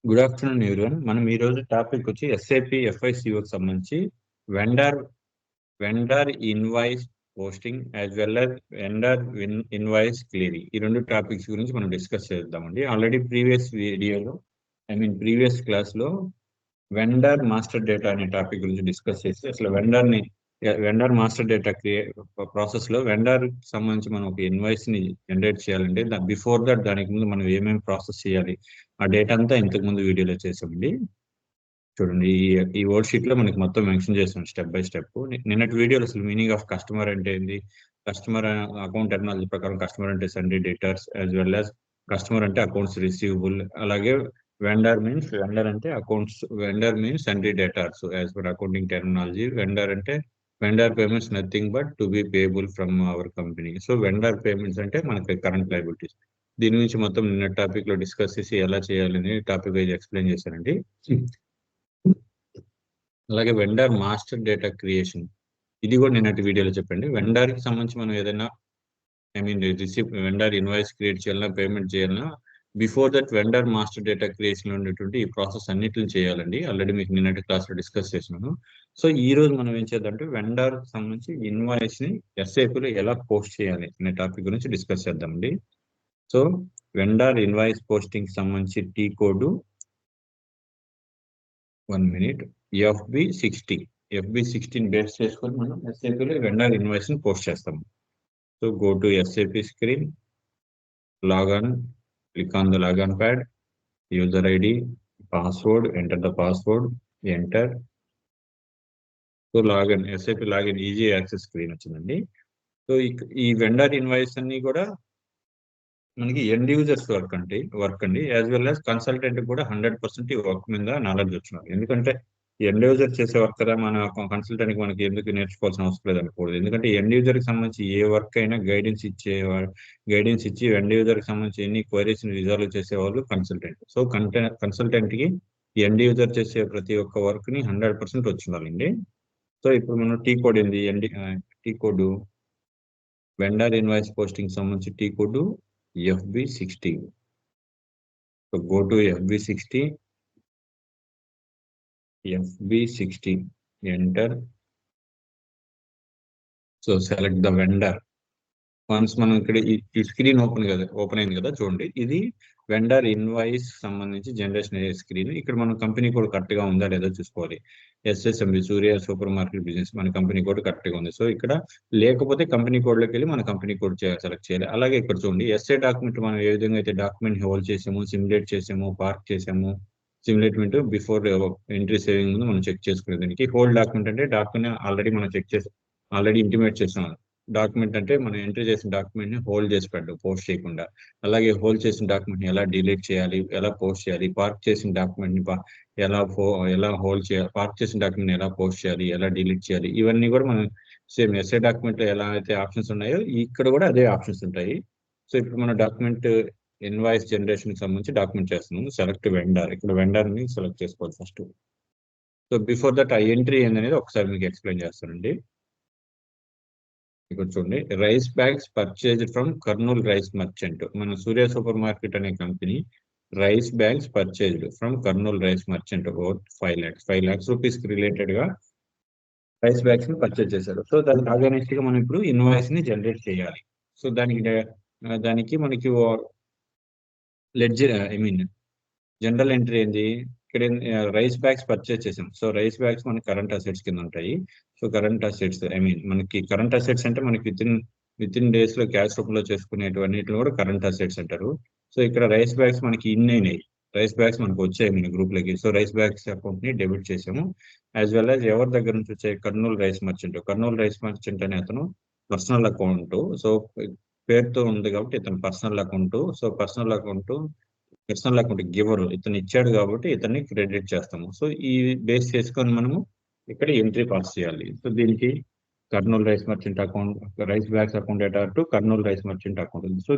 Good afternoon everyone. మనం ఈ రోజు టాపిక్ వచ్చి ఎస్ఏపి ఎఫ్ఐసిఓకి సంబంధించి vendor vendor invoice posting as well as vendor invoice clearing, ఈ రెండు టాపిక్స్ గురించి మనం డిస్కస్ చేద్దామండి. ఆల్రెడీ ప్రీవియస్ వీడియోలో ప్రీవియస్ క్లాస్లో వెండర్ మాస్టర్ డేటా అనే టాపిక్ గురించి డిస్కస్ చేసి అసలు వెండర్ మాస్టర్ డేటా ప్రాసెస్ లో వెండర్ సంబంధించి మనం ఒక ఇన్వాయిస్ ని జనరేట్ చేయాలంటే బిఫోర్ దట్ దానికి ముందు మనం ఏమేమి ప్రాసెస్ చేయాలి ఆ డేటా అంతా ఇంతకు ముందు వీడియోలో చేసామండి. చూడండి, ఈ వర్డ్ షీట్ లో మనకి మొత్తం మెన్షన్ చేసాం స్టెప్ బై స్టెప్. నిన్నటి వీడియోలో అసలు మీనింగ్ ఆఫ్ కస్టమర్ అంటే ఏంది, కస్టమర్ అకౌంట్ టెక్నాలజీ ప్రకారం కస్టమర్ అంటే sundry debtors as well as customer అంటే అకౌంట్స్ రిసీవబుల్, అలాగే వెండర్ అంటే accounts, vendor means sundry debtors as per accounting technology. Vendor అంటే vendor payments nothing but to be payable from our company. So vendor payments అంటే మనకి current liabilities. దీని గురించి మొత్తం నిన్న టాపిక్ లో డిస్కస్ చేసి ఎలా చేయాలని టాపిక్ వైజ్ ఎక్స్ప్లెయిన్ చేశానండి. అలాగే వెండర్ మాస్టర్ డేటా క్రియేషన్, ఇది కూడా నిన్నటి వీడియోలో చెప్పండి. వెండర్ కి సంబంధించి మనం ఏదైనా వెండర్ ఇన్వాయిస్ క్రియేట్ చేయాలన్నా పేమెంట్ చేయాలన్నా before that vendor master data creation లో ఉండేటువంటి ఈ ప్రాసెస్ అన్నిటిని చేయాలండి. ఆల్రెడీ మీకు నిన్నటి క్లాస్ లో డిస్కస్ చేసినాను. సో ఈ రోజు మనం ఏం చేద్దామంటే వెండర్ సంబంధించి ఇన్వాయిస్ ని ఎస్ఐపిలో ఎలా పోస్ట్ చేయాలి అనే టాపిక్ గురించి డిస్కస్ చేద్దామండి. సో వెండర్ ఇన్వాయిస్ పోస్టింగ్ సంబంధించి T code 1 minute FB16 base చేసుకొని మనం ఎస్ఐపిలో వెండర్ ఇన్వాయిస్ ని పోస్ట్ చేస్తాము. So go to SAP screen, log on, click on the login pad, user ID, password, enter the password, enter. So login, SAP login easy access screen వచ్చిందండి. So ఈ vendor invoice అన్ని కూడా మనకి end users work అండి as well as consultant కూడా 100% ఈ work మీద knowledge వచ్చినారు. ఎందుకంటే ఎండ్ యూజర్ చేసే వర్క్ కదా, మన కన్సల్టెంట్ మనకి ఎందుకు నేర్చుకోవాల్సిన అవసరం లేదు అనుకోలేదు. ఎందుకంటే ఎండ్ యూజర్ కి సంబంధించి ఏ వర్క్ అయినా గైడెన్స్ ఇచ్చి ఎండ్ యూజర్ కి సంబంధించి ఎన్ని క్వైరీస్ ని రిజాల్వ్ చేసే వాళ్ళు కన్సల్టెంట్. సో కన్సల్టెంట్ కి ఎండ్ యూజర్ చేసే ప్రతి ఒక్క వర్క్ ని 100% వచ్చిండాలండి. సో ఇప్పుడు మనం టీ కోడ్ ఏంది, T code vendor invoice posting సంబంధించి T code FB16. So go to FB16, enter. So select the vendor. Once మనం ఇక్కడ ఈ స్క్రీన్ ఓపెన్ అయింది కదా, చూడండి ఇది వెండర్ ఇన్వాయిస్ సంబంధించి జనరేషన్ అయ్యే స్క్రీన్. ఇక్కడ మన కంపెనీ కోడ్ కరెక్ట్ గా ఉందా లేదా చూసుకోవాలి. SSMB సూర్య సూపర్ మార్కెట్ బిజినెస్, మన కంపెనీ కోడ్ కరెక్ట్ గా ఉంది. సో ఇక్కడ లేకపోతే కంపెనీ కోడ్ లోకి వెళ్ళి మన కంపెనీ కోడ్ సెలెక్ట్ చేయాలి. అలాగే ఇక్కడ చూడండి ఎస్ఏ డాక్యుమెంట్ మనం ఏ విధంగా అయితే డాక్యుమెంట్ హోల్డ్ చేసాము, సిమ్యులేట్ చేసాము, పార్క్ చేసాము. సిమ్యులేట్మెంట్ బిఫోర్ ఎంట్రీ సేవింగ్ ముందు మనం చెక్ చేసుకునే దానికి. హోల్డ్ డాక్యుమెంట్ అంటే డాక్యుమెంట్ ఆల్రెడీ మనం చెక్ చేసి ఆల్రెడీ ఇంటిమేట్ చేసాం. డాక్యుమెంట్ అంటే మనం ఎంట్రీ చేసిన డాక్యుమెంట్ ని హోల్డ్ చేసి పెట్టడం, పోస్ట్ చేయకుండా. అలాగే హోల్డ్ చేసిన డాక్యుమెంట్ ని ఎలా డిలీట్ చేయాలి, ఎలా పోస్ట్ చేయాలి, పార్క్ చేసిన డాక్యుమెంట్ ని ఎలా హోల్డ్ చేయాలి, పార్క్ చేసిన డాక్యుమెంట్ ని ఎలా పోస్ట్ చేయాలి, ఎలా డిలీట్ చేయాలి, ఇవన్నీ కూడా మనం సేమ్ ఎస్ఏ డాక్యుమెంట్ లో ఎలా అయితే ఆప్షన్స్ ఉన్నాయో ఇక్కడ కూడా అదే ఆప్షన్స్ ఉంటాయి. సో ఇప్పుడు మన డాక్యుమెంట్ ఇన్వాయిస్ జనరేషన్ కి సంబంధించి డాక్యుమెంట్ చేస్తున్నాము. సెలెక్ట్ వెండర్, ఇక్కడ వెండర్ ని సెలెక్ట్ చేసుకోవాలి ఫస్ట్. సో బిఫోర్ దట్ ఆ ఎంట్రీ ఏందనేది ఒకసారి మీకు ఎక్స్ప్లెయిన్ చేస్తానండి. ఇక్కడ చూడండి, rice bags purchased from Kurnool rice merchant. మన సూర్య సూపర్ మార్కెట్ అనే company rice bags purchased from Kurnool rice merchant about 5 lakhs rupees కి రిలేటెడ్ గా రైస్ బ్యాగ్స్ ని పర్చేజ్ చేశారు. సో దానికి అగైనెస్ట్ గా మనం ఇప్పుడు ఇన్వాయిస్ ని జనరేట్ చేయాలి. సో దానికి మనకి లెడ్జర్ జనరల్ ఎంట్రీ ఏంది, ఇక్కడ రైస్ బ్యాగ్స్ పర్చేజ్ చేసాం. సో రైస్ బ్యాగ్స్ మనకి కరెంట్ అసెట్స్ కింద ఉంటాయి. సో కరెంట్ అసెట్స్ మనకి కరెంట్ అసెట్స్ అంటే మనకి విత్ ఇన్ డేస్ లో క్యాష్ రూపంలో చేసుకునేటివన్నిటిని కూడా కరెంట్ అసెట్స్ అంటారు. సో ఇక్కడ రైస్ బ్యాగ్స్ మనకి అయినాయి, రైస్ బ్యాగ్స్ మనకు వచ్చాయి మన గ్రూప్ లోకి. సో రైస్ బ్యాగ్స్ అకౌంట్ ని డెబిట్ చేసాము. యాజ్ వెల్ యాజ్ ఎవరి దగ్గర నుంచి వచ్చాయి, కర్నూలు రైస్ మర్చెంట్ అనే అతను పర్సనల్ అకౌంట్. సో పేరుతో ఉంది కాబట్టి ఇతను personal account. So personal account giver ఇతను ఇచ్చాడు కాబట్టి ఇతన్ని క్రెడిట్ చేస్తాము. సో ఈ బేస్ చేసుకొని మనము ఇక్కడ ఎంట్రీ పాస్ చేయాలి. సో దీనికి Kurnool rice merchant account, rice bags account data to Kurnool rice merchant account ఉంది. సో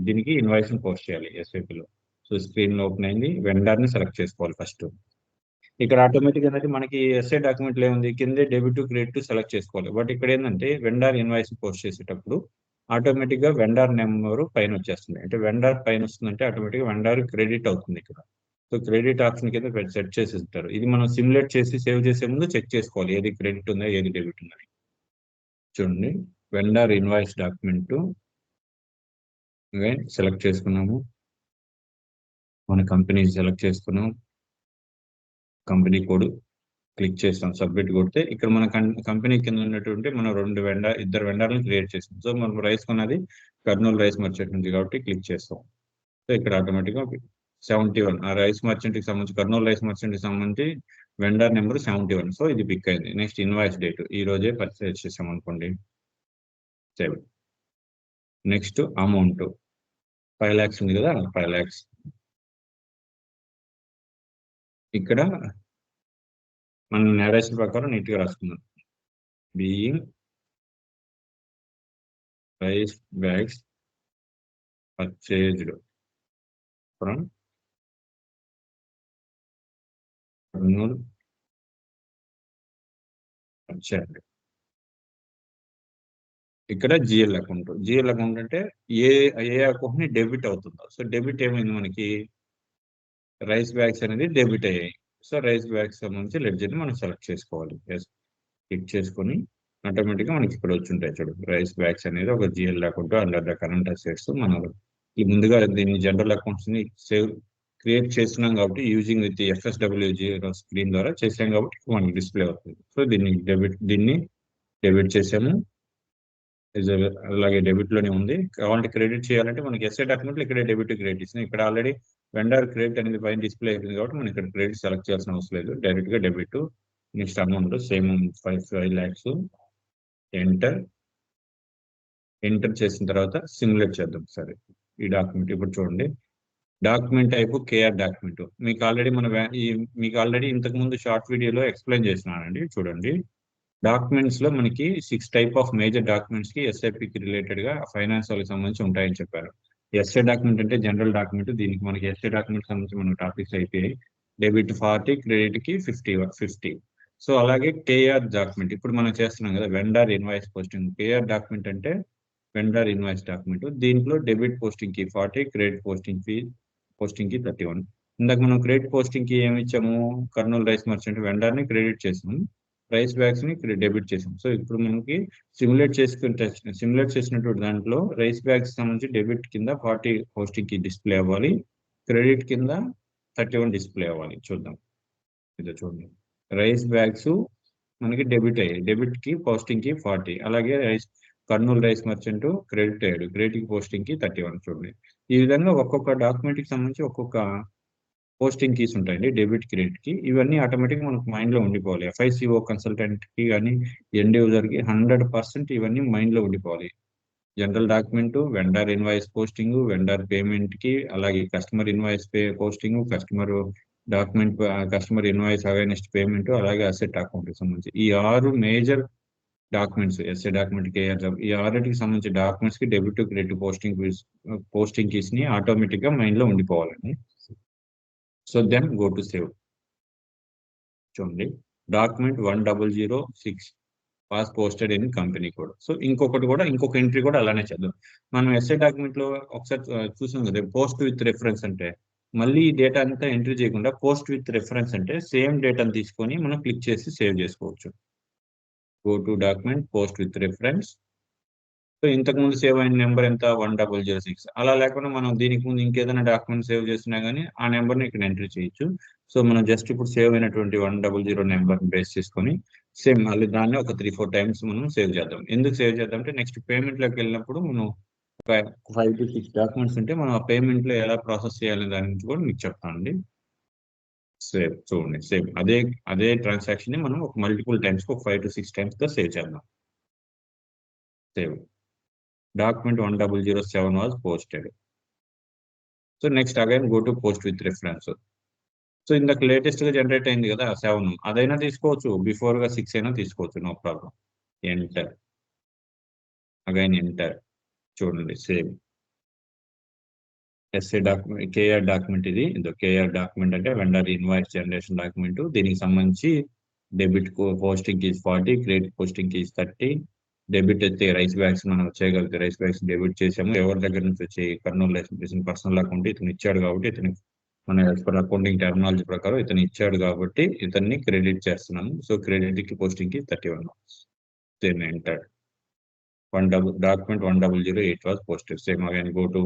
దీనికి ఇన్వాయిస్ ని పోస్ట్ చేయాలి SAP లో. సో స్క్రీన్ లో ఓపెన్ అయింది. వెండర్ ని సెలెక్ట్ చేసుకోవాలి ఫస్ట్. ఇక్కడ ఆటోమేటిక్ అనేది మనకి ఎస్ఏ డాక్యుమెంట్ లో ఉంది, కిందే debit to credit to select చేసుకోవాలి. బట్ ఇక్కడ ఏంటంటే వెండర్ ఇన్వాయిస్ పోస్ట్ చేసేటప్పుడు ఆటోమేటిక్ గా వెండర్ నెంబర్ పైన వచ్చేస్తుంది. అంటే వెండర్ పైన వస్తుందంటే ఆటోమేటిక్ గా వెండర్ క్రెడిట్ అవుతుంది ఇక్కడ. సో క్రెడిట్ ఆప్షన్ కింద సెట్ చేసి ఇస్తారు. ఇది మనం సిమ్యులేట్ చేసి సేవ్ చేసే ముందు చెక్ చేసుకోవాలి ఏది క్రెడిట్ ఉందా ఏది డెబిట్ ఉందా. చూడండి, వెండర్ ఇన్వాయిస్ డాక్యుమెంట్ సెలెక్ట్ చేసుకున్నాము, మన కంపెనీ సెలెక్ట్ చేసుకున్నాం, కంపెనీ కోడ్ క్లిక్ చేస్తాం, సబ్మిట్ కొడితే ఇక్కడ మన కంపెనీ కింద ఉన్నటువంటి మనం ఇద్దరు వెండర్లను క్రియేట్ చేస్తాం. సో మనం రైస్ కొన్నది కర్నూలు రైస్ మర్చెంట్ ఉంది కాబట్టి క్లిక్ చేస్తాం. సో ఇక్కడ ఆటోమేటిక్గా 71 ఆ రైస్ మర్చెంట్కి సంబంధించి కర్నూలు రైస్ మర్చెంట్కి సంబంధించి వెండర్ నెంబర్ 71. సో ఇది పిక్ అయింది. నెక్స్ట్ ఇన్వాయిస్ డేట్ ఈ రోజే పర్చేస్ చేసాం అనుకోండి, సేవ్. నెక్స్ట్ అమౌంట్ 5 lakhs ఉంది కదా, 5 lakhs ఇక్కడ మనం నేరేషన్ ప్రకారం నీట్గా రాసుకున్నాం. Being rice bags purchased from Kurnool merchant. ఇక్కడ జిఎల్ అకౌంట్. జిఎల్ అకౌంట్ అంటే ఏ అకౌంట్ ని డెబిట్ అవుతుందో. సో డెబిట్ ఏమైంది మనకి, రైస్ బ్యాగ్స్ అనేది డెబిట్ అయ్యాయి. సో రైస్ బ్యాగ్స్ సంబంధించి లెడ్జర్ ని మనం సెలెక్ట్ చేసుకోవాలి. క్లిక్ చేసుకొని ఆటోమేటిక్గా మనకి ఇక్కడ వచ్చి ఉంటాయి చూడు, రైస్ బ్యాగ్స్ అనేది ఒక GL account under the current assets. మనం ముందుగా దీన్ని జనరల్ అకౌంట్స్ ని క్రియేట్ చేస్తున్నాం కాబట్టి యూజింగ్ విత్ FSW స్క్రీన్ ద్వారా చేసాం కాబట్టి మనకి డిస్ప్లే అవుతుంది. సో దీన్ని డెబిట్ చేసాము, అలాగే డెబిట్ లోనే ఉంది. కావాలంటే క్రెడిట్ చేయాలంటే మనకి ఎస్ఏ డాక్యుమెంట్ ఇక్కడ డెబిట్ క్రెడిట్ ఇస్తుంది. ఇక్కడ ఆల్రెడీ వెండర్ క్రెడిట్ అనేది పైన డిస్ప్లే అయిపోయింది కాబట్టి మనం ఇక్కడ క్రెడిట్ సెలెక్ట్ చేయాల్సిన అవసరం లేదు, డైరెక్ట్ గా debit. Next amount same 5 lakhs. Enter చేసిన తర్వాత సిమ్యులేట్ చేద్దాం సరే ఈ డాక్యుమెంట్. ఇప్పుడు చూడండి, డాక్యుమెంట్ టైపు కేఆర్ డాక్యుమెంట్. మీకు ఆల్రెడీ ఇంతకు ముందు షార్ట్ వీడియోలో ఎక్స్ప్లెయిన్ చేసినానండి. చూడండి, డాక్యుమెంట్స్ లో మనకి 6 type ఆఫ్ మేజర్ డాక్యుమెంట్స్ కి ఎస్ఐపికి రిలేటెడ్ గా ఫైనాన్స్ వాళ్ళకి సంబంధించి ఉంటాయని చెప్పారు. ఎస్ఏ డాక్యుమెంట్ అంటే జనరల్ డాక్యుమెంట్. దీనికి మనకి ఎస్ఏ డాక్యుమెంట్ సంబంధించి మన టాపిక్స్ అయిపోయాయి. డెబిట్ 40, క్రెడిట్ కి 50. సో అలాగే కేఆర్ డాక్యుమెంట్ ఇప్పుడు మనం చేస్తున్నాం కదా, vendor invoice posting. KR document అంటే వెండర్ ఇన్వాయిస్ డాక్యుమెంట్. దీంట్లో డెబిట్ పోస్టింగ్ కి 40, క్రెడిట్ పోస్టింగ్ కి 31. ఇందాక మనం క్రెడిట్ పోస్టింగ్ కి ఏమి ఇచ్చాము, కర్నూలు రైస్ మర్చెంట్ వెండర్ ని క్రెడిట్ చేసాము, రైస్ బ్యాగ్స్ ని డెబిట్ చేసాం. సో ఇప్పుడు మనకి సిమ్యులేట్ చేసినటువంటి దాంట్లో రైస్ బ్యాగ్స్ సంబంధించి డెబిట్ కింద 40 పోస్టింగ్ కి డిస్ప్లే అవ్వాలి, క్రెడిట్ కింద 31 డిస్ప్లే అవ్వాలి. చూద్దాం, ఇదో చూడండి, రైస్ బ్యాగ్స్ మనకి డెబిట్ అయ్యాయి, డెబిట్ కి పోస్టింగ్ కి 40. అలాగే కర్నూలు రైస్ మర్చెంట్ క్రెడిట్ అయ్యాడు, క్రెడిట్ కి పోస్టింగ్ కి 31. చూడండి, ఈ విధంగా ఒక్కొక్క డాక్యుమెంట్ కి సంబంధించి ఒక్కొక్క పోస్టింగ్ కీస్ ఉంటాయండి డెబిట్ క్రెడిట్ కి. ఇవన్నీ ఆటోమేటిక్ మనకు మైండ్ లో ఉండిపోవాలి. FICO కన్సల్టెంట్ కి కానీ ఎండ్ యూజర్ కి 100% ఇవన్నీ మైండ్ లో ఉండిపోవాలి. General document, vendor invoice posting, vendor payment కి, అలాగే customer invoice posting, customer document, customer invoice against payment, అలాగే అసెట్ అకౌంట్ కి సంబంధించి ఈ 6 major documents, SA document, KR ఈ 6టికి సంబంధించి డాక్యుమెంట్స్ కి డెబిట్ క్రెడిట్ పోస్టింగ్ కీస్ ని ఆటోమేటిక్ గా మైండ్ లో ఉండిపోవాలండి. So then go to save. చూడండి, document 1006 was posted in company code. So ఇంకొక ఎంట్రీ కూడా అలానే చేద్దాం. మనం ఎస్ఏ డాక్యుమెంట్ లో ఒకసారి చూసాం కదా, పోస్ట్ విత్ రెఫరెన్స్ అంటే మళ్ళీ ఈ డేటా అంతా ఎంట్రీ చేయకుండా పోస్ట్ విత్ రెఫరెన్స్ అంటే సేమ్ డేటాను తీసుకొని మనం క్లిక్ చేసి సేవ్ చేసుకోవచ్చు. Go to document, post with reference. So ఇంతకు ముందు సేవ్ అయిన నెంబర్ ఎంత, 1006. అలా లేకుండా మనం దీనికి ముందు ఇంకేదైనా డాక్యుమెంట్ సేవ్ చేసినా కానీ ఆ నెంబర్ని ఇక్కడ ఎంట్రీ చేయొచ్చు. సో మనం జస్ట్ ఇప్పుడు సేవ్ అయినటువంటి 100 నెంబర్ బేస్ చేసుకొని సేమ్ మళ్ళీ దాన్ని ఒక 3-4 times మనం సేవ్ చేద్దాం. ఎందుకు సేవ్ చేద్దాం అంటే నెక్స్ట్ పేమెంట్ లోకి వెళ్ళినప్పుడు మనం 5 to 6 డాక్యుమెంట్స్ ఉంటే మనం ఆ పేమెంట్ లో ఎలా ప్రాసెస్ చేయాలి దాని నుంచి కూడా మీకు చెప్తానండి. సేవ్ చూడండి, సేవ్ అదే ట్రాన్సాక్షన్ ని మనం ఒక మల్టిపుల్ టైమ్స్, ఒక 5 to 6 times గా సేవ్ చేద్దాం. Save document 1007 was posted. So next again go to post with reference. So ఇందాక లేటెస్ట్ గా జనరేట్ అయింది కదా 7, అదైనా తీసుకోవచ్చు, బిఫోర్ గా 6 అయినా తీసుకోవచ్చు, no problem. Enter, again enter. చూడండి, save SA document, KR document. ఇది కేఆర్ డాక్యుమెంట్ అంటే వెండర్ ఇన్వాయిస్ జనరేషన్ డాక్యుమెంట్. దీనికి సంబంధించి debit posting keys 40, credit posting keys 30. Debit అయితే రైస్ బ్యాగ్స్ మనం చేయగలిగితే రైస్ బ్యాగ్స్ డెబిట్ చేసాము. ఎవరి దగ్గర నుంచి వచ్చి కర్నూలు రైస్ పర్సనల్ అకౌంట్ ఇతను ఇచ్చాడు కాబట్టి ఇతను మన అకౌంటింగ్ టెర్మినాలజీ ప్రకారం ఇతను ఇచ్చాడు కాబట్టి ఇతన్ని క్రెడిట్ చేస్తున్నాము. సో క్రెడిట్ కి పోస్టింగ్ కి 31 marks. Then enter. Document 1008 was posted. Same again, go to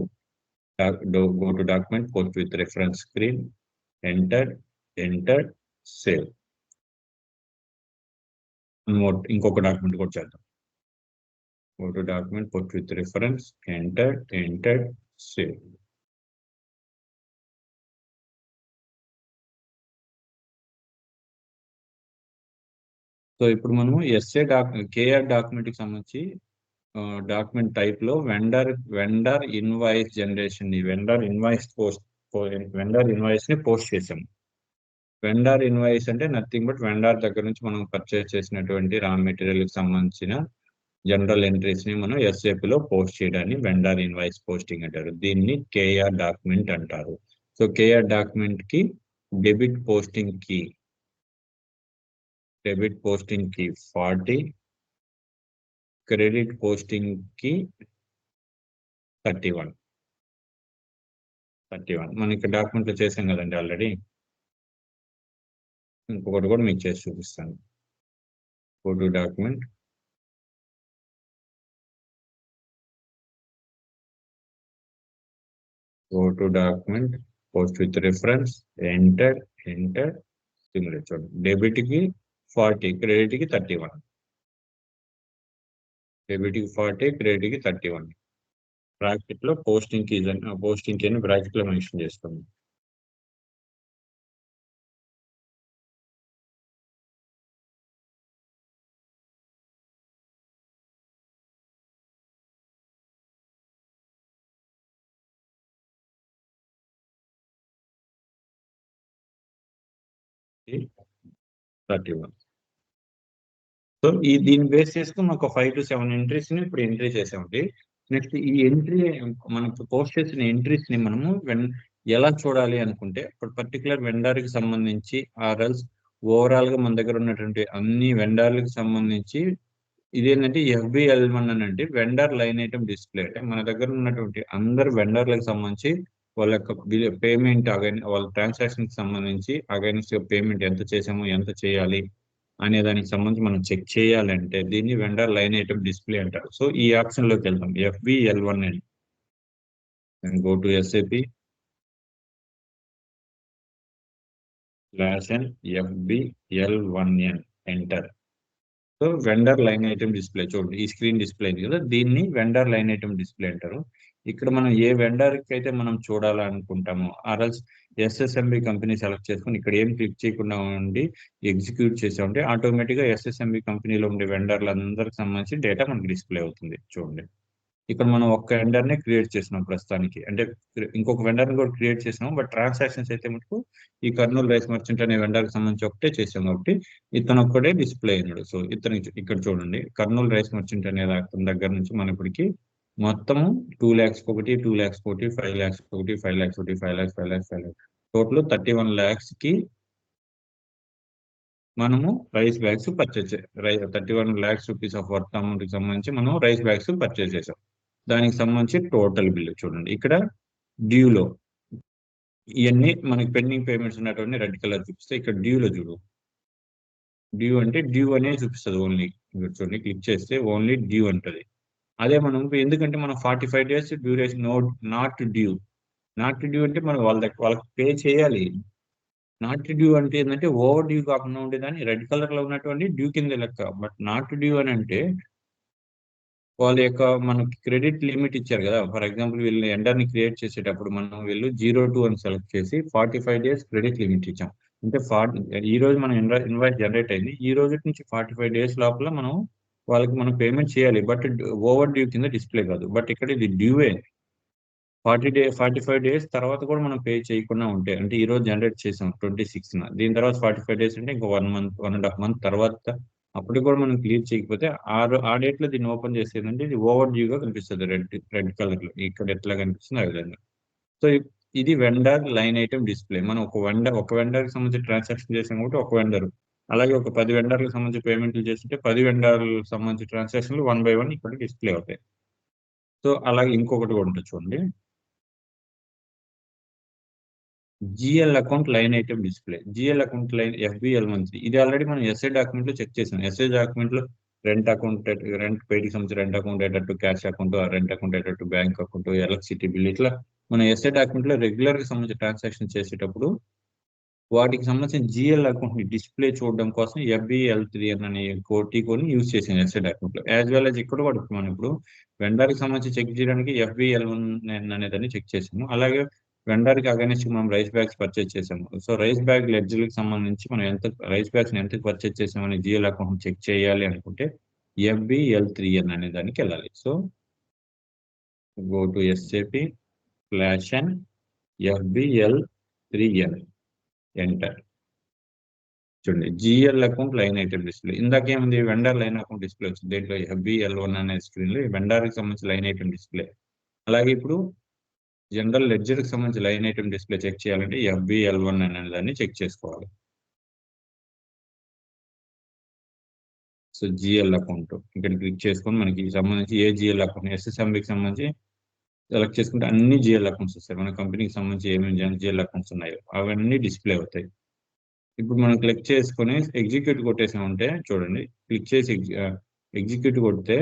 document, post with reference screen, enter, save. ఇంకొక డాక్యుమెంట్ కూడా చేద్దాం. Go to document, post with reference, enter, save. So ఇప్పుడు మనము KR document కి సంబంధించి document type లో vendor invoice generation vendor invoice ని post చేసాము. వెండర్ ఇన్వాయిస్ అంటే నథింగ్ బట్ వెండర్ దగ్గర నుంచి మనం పర్చేస్ చేసినటువంటి రా మెటీరియల్ కి సంబంధించిన జనరల్ ఎంట్రీస్ ని మనం SAP లో పోస్ట్ చేయడాన్ని వెండర్ ఇన్వాయిస్ పోస్టింగ్ అంటారు. దీన్ని కేఆర్ డాక్యుమెంట్ అంటారు. సో కేఆర్ డాక్యుమెంట్ కి డెబిట్ పోస్టింగ్ కి 40, క్రెడిట్ పోస్టింగ్ కి 31. మనం ఇక్కడ డాక్యుమెంట్ లో చేసాం కదండి ఆల్రెడీ. ఇంకొకటి కూడా మీకు చేసి చూపిస్తాను. Go to document, post with reference, enter, simulate. చూడండి, డెబిట్ కి 40, క్రెడిట్ కి 31. డెబిట్ కి 40, క్రెడిట్ కి 31. బ్రాకెట్ లో పోస్టింగ్ కి అని బ్రాకెట్ లో మెన్షన్ చేసుకోండి. సో దీన్ని బేస్ చేసుకుని మాకు 5 to 7 ఎంట్రీస్ ని ఇప్పుడు ఎంట్రీ చేసామండి. నెక్స్ట్ ఈ మనకు పోస్ట్ చేసిన ఎంట్రీస్ ని మనము ఎలా చూడాలి అనుకుంటే, ఇప్పుడు పర్టికులర్ వెండర్ కి సంబంధించి ఆర్ఎల్స్ ఓవరాల్ గా మన దగ్గర ఉన్నటువంటి అన్ని వెండర్లకు సంబంధించి ఇదేంటంటే FBL1 అంటే వెండర్ లైన్ ఐటమ్ డిస్ప్లే. అంటే మన దగ్గర ఉన్నటువంటి అందరు వెండర్లకు సంబంధించి వాళ్ళ యొక్క పేమెంట్ వాళ్ళ ట్రాన్సాక్షన్ కి సంబంధించి అగైన్స్ పేమెంట్ ఎంత చేసాము, ఎంత చేయాలి అనే దానికి సంబంధించి మనం చెక్ చేయాలంటే దీన్ని వెండర్ లైన్ ఐటమ్ డిస్ప్లే అంటారు. సో ఈ ఆప్షన్ లోకి వెళ్తాం, FBL1 అని. Go to SAP /FBL1N, enter. So vendor line item display. చూడండి, ఈ స్క్రీన్ డిస్ప్లే అయింది కదా, దీన్ని వెండర్ లైన్ ఐటమ్ డిస్ప్లే అంటారు. ఇక్కడ మనం ఏ వెండర్ కి అయితే మనం చూడాలనుకుంటామో ఆర్ఎల్స్ SSMB కంపెనీ సెలెక్ట్ చేసుకుని ఇక్కడ ఏం క్లిక్ చేయకుండా ఉండి ఎగ్జిక్యూట్ చేసామంటే ఆటోమేటిక్ గా SSMB కంపెనీలో ఉండే వెండర్లు అందరికి సంబంధించి డేటా మనకి డిస్ప్లే అవుతుంది. చూడండి, ఇక్కడ మనం ఒక్క వెండర్ నే క్రియేట్ చేసినాం ప్రస్తుతానికి, అంటే ఇంకొక వెండర్ కూడా క్రియేట్ చేసినాం, బట్ ట్రాన్సాక్షన్స్ అయితే మటుకు ఈ కర్నూలు రైస్ మర్చెంట్ అనే వెండర్ కి సంబంధించి ఒకటే చేసాం కాబట్టి ఇతను ఒక్కడే డిస్ప్లే అయినాడు. సో ఇతను ఇక్కడ చూడండి, కర్నూలు రైస్ మర్చెంట్ అనే దగ్గర నుంచి మన ఇప్పటికి మొత్తము 2 lakhs ఒకటి, 2 lakhs ఒకటి, 5 lakhs ఒకటి, 5 lakhs ఒకటి, 5 lakhs, 5 lakhs, 5 lakhs, total 31 lakhs కి మనము rice bags purchase 31 lakhs rupees of worth amount కి సంబంధించి మనం రైస్ బ్యాగ్స్ పర్చేస్ చేసాం. దానికి సంబంధించి టోటల్ బిల్లు చూడండి, ఇక్కడ డ్యూలో ఇవన్నీ మనకి పెండింగ్ పేమెంట్స్ ఉన్నటువంటి రెడ్ కలర్ చూపిస్తే, ఇక్కడ డ్యూలో చూడు, డ్యూ అంటే డ్యూ అనేది చూపిస్తుంది ఓన్లీ. చూడండి, క్లిక్ చేస్తే ఓన్లీ డ్యూ అంటది. అదే మనం ఎందుకంటే మనం 45 days డ్యూరేషన్ నాట్ డ్యూ అంటే మనం వాళ్ళకి పే చేయాలి. నాట్ డ్యూ అంటే ఏంటంటే ఓవర్ డ్యూ కాకుండా ఉండేదాన్ని రెడ్ కలర్ లో ఉన్నటువంటి డ్యూ కింద లెక్క. బట్ నాట్ డ్యూ అని అంటే వాళ్ళ యొక్క మనకి క్రెడిట్ లిమిట్ ఇచ్చారు కదా. ఫర్ ఎగ్జాంపుల్ వీళ్ళు ఎండర్ని క్రియేట్ చేసేటప్పుడు మనం వీళ్ళు 02 అని సెలెక్ట్ చేసి 45 days క్రెడిట్ లిమిట్ ఇచ్చాం. అంటే ఈ రోజు మనం ఇన్వాయిస్ జనరేట్ అయింది, ఈ రోజు నుంచి 45 days లోపల మనం వాళ్ళకి మనం పేమెంట్ చేయాలి. బట్ ఓవర్ డ్యూ కింద డిస్ప్లే కాదు. బట్ ఇక్కడ ఇది డ్యూవే. 45 days తర్వాత కూడా మనం పే చేయకుండా ఉంటే, అంటే ఈ రోజు జనరేట్ చేసాం 26న, దీని తర్వాత 45 days అంటే ఇంకా 1.5 month తర్వాత అప్పటికి కూడా మనం క్లియర్ చేయకపోతే ఆ డేట్ లో దీన్ని ఓపెన్ చేసేదంటే ఇది ఓవర్ డ్యూగా కనిపిస్తుంది రెడ్ కలర్ లో. ఇక్కడ ఎట్లా కనిపిస్తుంది ఆ విధంగా. సో ఇది వెండర్ లైన్ ఐటమ్ డిస్ప్లే. మనం ఒక వెండర్ కి సంబంధించి ట్రాన్సాక్షన్ చేసాం కాబట్టి ఒక వెండర్, అలాగే ఒక 10 వెండర్లకు సంబంధించి పేమెంట్లు చేస్తుంటే 10 వెండర్లకు సంబంధించి ట్రాన్సాక్షన్లు 1 by 1 ఇక్కడ డిస్ప్లే అవుతాయి. సో అలాగే ఇంకొకటి కూడా ఉంటుంది చూడండి, GL account line item display. GL account line FBL monthly. ఇది ఆల్రెడీ మనం ఎస్ఐ డాక్యుమెంట్ లో చెక్ చేసాం. ఎస్ఐ డాక్యుమెంట్ లో రెంట్ అకౌంట్, రెంట్ పెయిడ్ కి సంబంధించి రెంట్ అకౌంట్ అయ్యేటట్టు, క్యాష్ అకౌంట్, రెంట్ అకౌంట్ అయ్యేటట్టు, బ్యాంక్ అకౌంట్, ఎలక్ట్రిసిటీ బిల్, ఇట్లా మన ఎస్ఐ డాక్యుమెంట్ లో రెగ్యులర్ గా సంబంధించిన ట్రాన్సాక్షన్ చేసేటప్పుడు వాటికి సంబంధించిన జిఎల్ అకౌంట్ ని డిస్ప్లే చూడడం కోసం FBL3 అనే కోడ్ని యూజ్ చేసాం ఎస్ఐ డాక్యుమెంట్ లో. యాజ్ వెల్ as ఇక్కడ కూడా మనం ఇప్పుడు వెండర్ కి సంబంధించి చెక్ చేయడానికి FBL1 అనేదాన్ని చెక్ చేసాము. అలాగే వెండర్ కి అగైనెస్ట్ మనం రైస్ బ్యాగ్స్ పర్చేజ్ చేసాము. సో రైస్ బ్యాగ్ లెడ్జర్ కి సంబంధించి మనం ఎంత రైస్ బ్యాగ్స్ ఎంత పర్చేజ్ చేసామని జిఎల్ అకౌంట్ చెక్ చేయాలి అనుకుంటే FBL3 అనే దానికి వెళ్ళాలి. So go to SAP/n FBL3N enter. చూడండి, GL account line item display. ఇందాకేముంది, వెండర్ లైన్ అకౌంట్ డిస్ప్లే వచ్చింది. దీంట్లో FBL1 అనే స్క్రీన్ లో వెండర్ కి సంబంధించి లైన్ ఐటమ్ డిస్ప్లే. అలాగే ఇప్పుడు జనరల్ లెడ్జర్ కి సంబంధించి లైన్ ఐటమ్ డిస్ప్లే చెక్ చేయాలంటే FBL1 అనే దాన్ని చెక్ చేసుకోవాలి. సో జిఎల్ అకౌంట్ ఇక్కడ క్లిక్ చేసుకొని మనకి సంబంధించి ఏ జిఎల్ అకౌంట్ SSMBకి సంబంధించి సెలెక్ట్ చేసుకుంటే అన్ని జిఎల్ అకౌంట్స్ వస్తాయి. మన కంపెనీకి సంబంధించి ఏమేమి జిఎల్ అకౌంట్స్ ఉన్నాయో అవన్నీ డిస్ప్లే అవుతాయి. ఇప్పుడు మనం క్లిక్ చేసుకొని ఎగ్జిక్యూట్ కొట్టేసామంటే చూడండి, క్లిక్ చేసి ఎగ్జిక్యూట్ కొడితే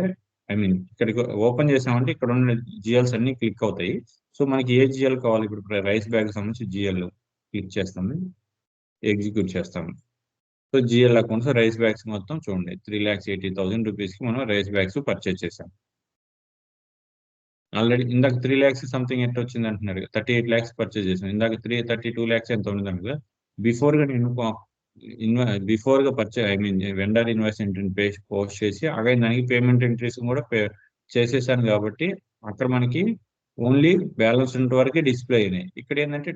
ఇక్కడికి ఓపెన్ చేసామంటే ఇక్కడ ఉన్న జిఎల్స్ అన్ని క్లిక్ అవుతాయి. సో మనకి ఏ జిఎల్ కావాలి, ఇప్పుడు రైస్ బ్యాగ్ సంబంధించి జిఎల్ క్లిక్ చేస్తాము, ఎగ్జిక్యూట్ చేస్తాము. So GL accounts rice bags మొత్తం చూడండి 3,80,000 రూపీస్కి మనం రైస్ బ్యాగ్స్ పర్చేజ్ చేసాం. ఆల్రెడీ ఇందాక 3 lakhs సంథింగ్ ఎంత వచ్చింది అంటున్నారు, 38 lakhs పర్చేజ్ చేసాం. ఇందాక 32 lakhs ఎంత ఉంది కదా. బిఫోర్ గా నేను బిఫోర్ గా వెండర్ ఇన్వాయిస్ ఎంట్రీ పోస్ట్ చేసి అగైన్ దానికి పేమెంట్ ఎంట్రీస్ కూడా చేసేసాను కాబట్టి అక్కడ మనకి ఓన్లీ బ్యాలెన్స్ ఉన్న వరకే డిస్ప్లే అయినాయి. ఇక్కడ ఏంటంటే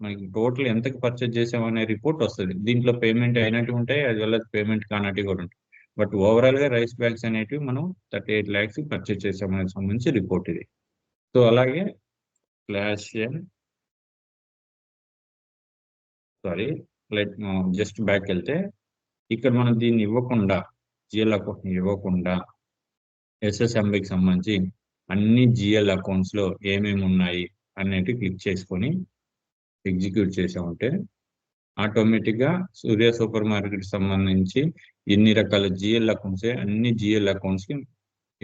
మనకి టోటల్ ఎంతకి పర్చేజ్ చేసామనే రిపోర్ట్ వస్తుంది. దీంట్లో పేమెంట్ అయినట్టు ఉంటాయి, అది వల్ల పేమెంట్ కానట్టు కూడా ఉంటాయి. బట్ ఓవరాల్ గా రైస్ బ్యాగ్స్ అనేటివి మనం 38 lakhs పర్చేజ్ చేసామనే సంబంధించి రిపోర్ట్ ఇది. సో అలాగే జస్ట్ బ్యాక్ వెళ్తే ఇక్కడ మనం దీన్ని ఇవ్వకుండా జిఎల్ అకౌంట్ ఇవ్వకుండా SSMBకి సంబంధించి అన్ని జిఎల్ అకౌంట్స్ లో ఏమేమి ఉన్నాయి అనేది క్లిక్ చేసుకొని ఎగ్జిక్యూట్ చేసామంటే ఆటోమేటిక్ గా సూర్య సూపర్ మార్కెట్ సంబంధించి ఎన్ని రకాల జిఎల్ అకౌంట్స్ అన్ని జిఎల్ అకౌంట్స్ కి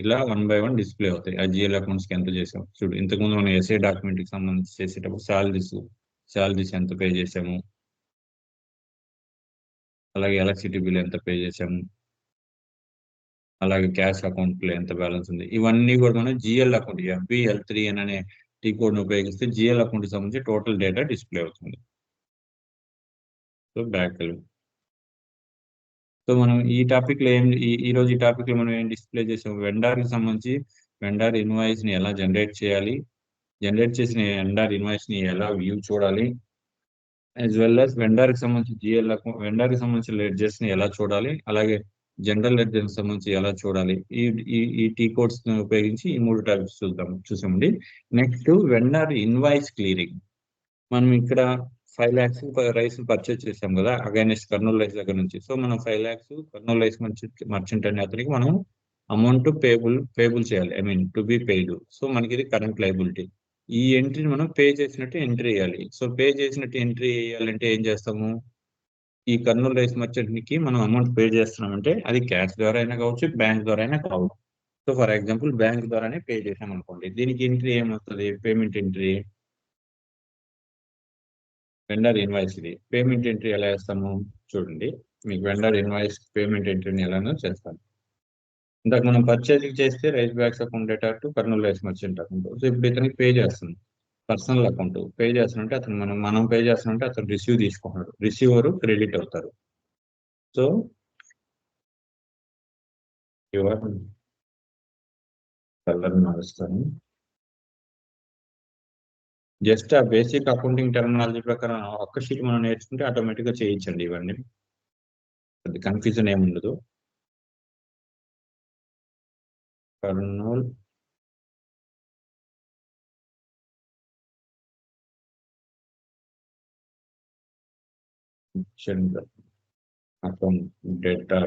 ఇలా 1 by 1 డిస్ప్లే అవుతాయి. ఆ జిఎల్ అకౌంట్స్ కి ఎంత చేసాం చూడు. ఇంతకుముందు మనం ఎస్ఐ డాక్యుమెంట్ కి సంబంధించి చేసేటప్పుడు శాలరీస్ ఎంత పే చేసాము, అలాగే ఎలక్ట్రిసిటీ బిల్ ఎంత పే చేసాము, అలాగే క్యాష్ అకౌంట్ లో ఎంత బ్యాలెన్స్ ఉంది, ఇవన్నీ కూడా మనం జిఎల్ అకౌంట్ FBL3 అనే టీ కోడ్ ని ఉపయోగిస్తే జిఎల్ అకౌంట్ కి సంబంధించి టోటల్ డేటా డిస్ప్లే అవుతుంది. So back. సో మనం ఈ టాపిక్ లో ఈ రోజు ఈ టాపిక్ లో మనం ఏం డిస్ప్లే చేసాం, వెండర్ కి సంబంధించి వెండర్ ఇన్వాయిస్ ని ఎలా జనరేట్ చేయాలి, జనరేట్ చేసిన వెండర్ ఇన్వాయిస్ ని ఎలా వ్యూ చూడాలి, యాజ్ వెల్ as వెండర్ కి సంబంధించి జిఎల్ అకౌంట్, వెండర్ కి సంబంధించిన లెడ్జర్స్ ని ఎలా చూడాలి, అలాగే జనరల్ లెడ్జర్ సంబంధించి ఎలా చూడాలి, ఈ ఈ టీ కోడ్స్ ఉపయోగించి ఈ 3 టాపిక్స్ చూసామండి. Next vendor invoice clearing. మనం ఇక్కడ 5 lakhs రైస్ పర్చేజ్ చేసాం కదా అగైనెస్ట్ కర్నూలు రైస్ దగ్గర నుంచి. సో మనం 5 lakhs కర్నూలు రైస్ మర్చెంట్ అనే అతనికి మనం అమౌంట్ పేబుల్ చేయాలి, టు బి పెయిడ్. సో మనకి ఇది కరెంట్ లైబిలిటీ. ఈ ఎంట్రీని మనం పే చేసినట్టు ఎంట్రీ చేయాలి. సో పే చేసినట్టు ఎంట్రీ చేయాలంటే ఏం చేస్తాము, ఈ కర్నూలు రైస్ మర్చెంట్ కి మనం అమౌంట్ పే చేస్తున్నామంటే అది క్యాష్ ద్వారా అయినా కావచ్చు, బ్యాంక్ ద్వారా అయినా కావచ్చు. సో ఫర్ ఎగ్జాంపుల్ బ్యాంక్ ద్వారానే పే చేసాం అనుకోండి. దీనికి ఎంట్రీ ఏమవుతుంది, పేమెంట్ ఎంట్రీ, వెండర్ ఇన్వాయిస్. ఇది పేమెంట్ ఎంట్రీ ఎలా వేస్తాము చూడండి, మీకు వెండర్ ఇన్వాయిస్ పేమెంట్ ఎంట్రీని ఎలానో చేస్తాను. ఇందాక మనం పర్చేజ్ చేస్తే rice bags account data to Kurnool rice merchant account. So ఇప్పుడు ఇతనికి పే చేస్తుంది, పర్సనల్ అకౌంట్ పే చేస్తున్నట్టే అతను మనం పే చేస్తున్నట్టే అతను రిసీవ్ తీసుకుంటున్నాడు, రిసీవర్ క్రెడిట్ అవుతారు. సో కలర్ మారుస్తాను. జస్ట్ ఆ బేసిక్ అకౌంటింగ్ టెర్మినాలజీ ప్రకారం ఒక్క షీట్ మనం నేర్చుకుంటే ఆటోమేటిక్ గా చేయించండి. ఇవన్నీ అది కన్ఫ్యూజన్ ఏముండదు. కర్నూల్ అకౌంట్ డేటా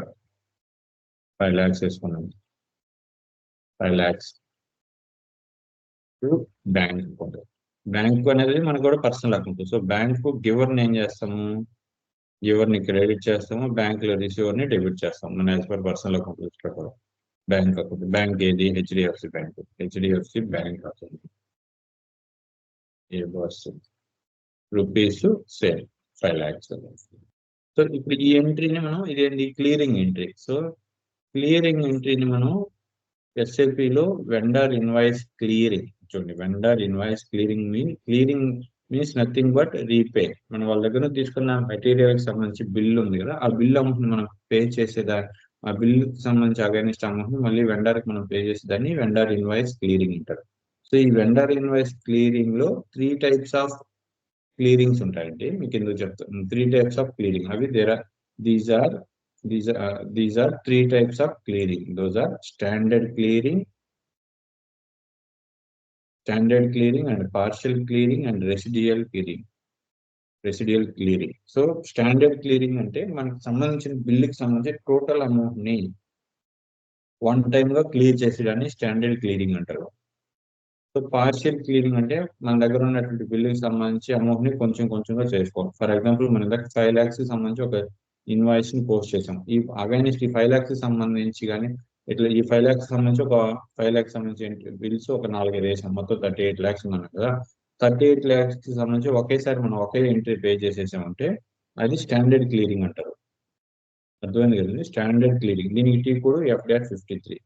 5 lakhs వేసుకున్నాం. 5 lakhs to bank account. Bank అనేది మనకు కూడా పర్సనల్ అకౌంట్. సో బ్యాంకు గివర్ని ఏం చేస్తాము, గివర్ని క్రెడిట్ చేస్తాము, బ్యాంకులో రిసీవర్ని డెబిట్ చేస్తాము మన యాజ్ పర్ పర్సనల్ అకౌంట్ ప్రకారం. బ్యాంక్ అకౌంట్, బ్యాంక్ ఏది, HDFC bank, HDFC bank account. ఏ బస్ రూపీస్ సేమ్ 5 lakhs. సో ఇప్పుడు ఈ ఎంట్రీని మనం ఇదేంటి క్లియరింగ్ ఎంట్రీ. సో క్లియరింగ్ ఎంట్రీని మనం ఎస్ఏపిలో వెండర్ ఇన్వాయిస్ క్లియరింగ్ చూడండి. Vendor invoice clearing means nothing but repay. మనం వాళ్ళ దగ్గర తీసుకున్న మెటీరియల్ కి సంబంధించి బిల్ ఉంది కదా, ఆ బిల్ అమౌంట్ మనం పే చేసేదా, ఆ బిల్ కి సంబంధించి అగైనెస్ట్ అమౌంట్ మళ్ళీ వెండర్ కి మనం పే చేసేదాన్ని వెండర్ ఇన్వాయిస్ క్లియరింగ్ అంటారు. సో ఈ వెండర్ ఇన్వాయిస్ క్లియరింగ్ లో 3 types ఆఫ్ క్లియరింగ్స్ ఉంటాయండి. మీకు ఎందుకు చెప్తాను, 3 types ఆఫ్ క్లియరింగ్. అవి these are these are 3 types of clearing. Those are standard clearing and partial clearing and residual clearing. So standard clearing అంటే మనకు సంబంధించిన బిల్లుకి సంబంధించి టోటల్ అమౌంట్ ని వన్ టైమ్ గా క్లియర్ చేసేదాన్ని స్టాండర్డ్ క్లియరింగ్ అంటారు. సో పార్షియల్ క్లియరింగ్ అంటే మన దగ్గర ఉన్నటువంటి బిల్లుకి సంబంధించి అమౌంట్ ని కొంచెం కొంచెంగా చేసుకోవాలి. ఫర్ ఎగ్జాంపుల్ మన దగ్గర 5 lakhs కి సంబంధించి ఒక ఇన్వాయిస్ ని పోస్ట్ చేసాం. ఈ అగైనెస్ట్ ఈ 5 lakhs కి సంబంధించి కానీ ఇట్లా ఈ 5 lakhs సంబంధించి ఒక 5 lakhs సంబంధించి బిల్స్ ఒక 4-5 వేసాం. మొత్తం 38 lakhs ఉన్నాం కదా. 38 lakhs కి సంబంధించి ఒకేసారి మనం ఒకే ఎంట్రీ పే చేసేసామంటే అది స్టాండర్డ్ క్లియరింగ్ అంటారు. అర్థమైంది కదండి, స్టాండర్డ్ క్లియరింగ్. దీనికి టీ కూడా F-53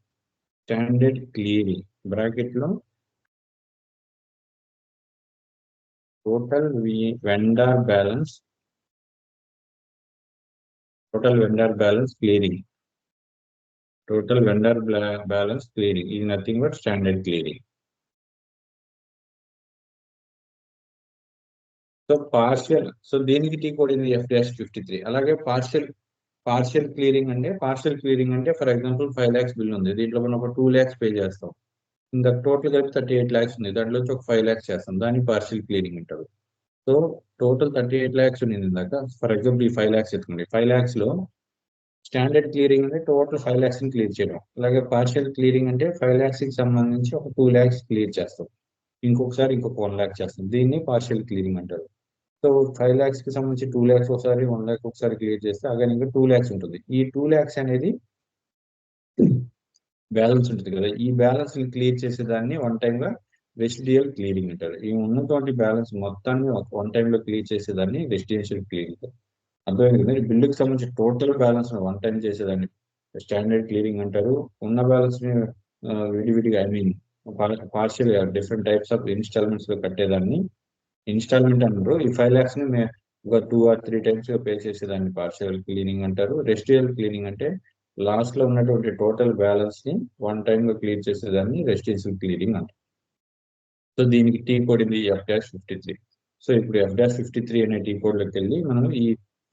స్టాండర్డ్ క్లియరింగ్ బ్రాకెట్ లో total vendor balance clearing. Total vendor balance clearing is nothing but standard clearing. So partial, so దీనికి టీ కోడ్ ఇది F-53. అలాగే పార్షియల్ క్లియరింగ్ అంటే ఫర్ ఎగ్జాంపుల్ 5 lakhs బిల్ ఉంది, దీంట్లో మనం ఒక 2 lakhs పే చేస్తాం. ఇంకా టోటల్ కలిపి 38 lakhs ఉంది, దాంట్లో ఒక 5 lakhs చేస్తాం, దాన్ని పార్షియల్ క్లియరింగ్ అంటారు. సో టోటల్ 38 lakhs ఉంది ఇందాక. ఫర్ ఎగ్జాంపుల్ ఈ 5 lakhs ఎత్తుకోండి. 5 lakhs లో స్టాండర్డ్ క్లియరింగ్ అంటే టోటల్ 5 lakhs ని క్లియర్ చేయడం. అలాగే పార్షియల్ క్లియరింగ్ అంటే 5 lakhs కి సంబంధించి ఒక 2 lakhs క్లియర్ చేస్తాం, ఇంకొకసారి ఇంకొక 1 lakh చేస్తాం. దీన్ని పార్షియల్ క్లియరింగ్ అంటారు. సో 5 lakhs కి సంబంధించి 2 lakhs ఒకసారి, 1 lakh ఒకసారి క్లియర్ చేస్తే అలాగే ఇంకా 2 lakhs ఉంటుంది. ఈ 2 lakhs అనేది బ్యాలెన్స్ ఉంటుంది కదా, ఈ బ్యాలెన్స్ ని క్లియర్ చేసేదాన్ని వన్ టైమ్ గా రెసిడియల్ క్లియరింగ్ అంటారు. ఈ ఉన్నటువంటి బ్యాలెన్స్ మొత్తాన్ని వన్ టైమ్ లో క్లియర్ చేసేదాన్ని రెసిడెన్షియల్ క్లియరింగ్. అర్థమైంది కదా. బిల్లుకి సంబంధించి టోటల్ బ్యాలెన్స్ వన్ టైం చేసేదాన్ని స్టాండర్డ్ క్లియరింగ్ అంటారు. ఉన్న బ్యాలెన్స్ ని విడివిడిగా partial different types of instalments లో కట్టేదాన్ని ఇన్స్టాల్మెంట్ అంటారు. ఈ 5 lakhs ని ఒక 2 or 3 times పే చేసేదాన్ని పార్షియల్ క్లీనింగ్ అంటారు. రెసిడ్యుయల్ క్లీనింగ్ అంటే లాస్ట్ లో ఉన్నటువంటి టోటల్ బ్యాలెన్స్ ని వన్ టైమ్ గా క్లియర్ చేసేదాన్ని రెసిడెన్షియల్ క్లీనింగ్ అంటారు. సో దీనికి టీ కోడ్ ఇది F-53. సో ఇప్పుడు F-53 అనే టీ కోడ్ లోకి వెళ్ళి మనం ఈ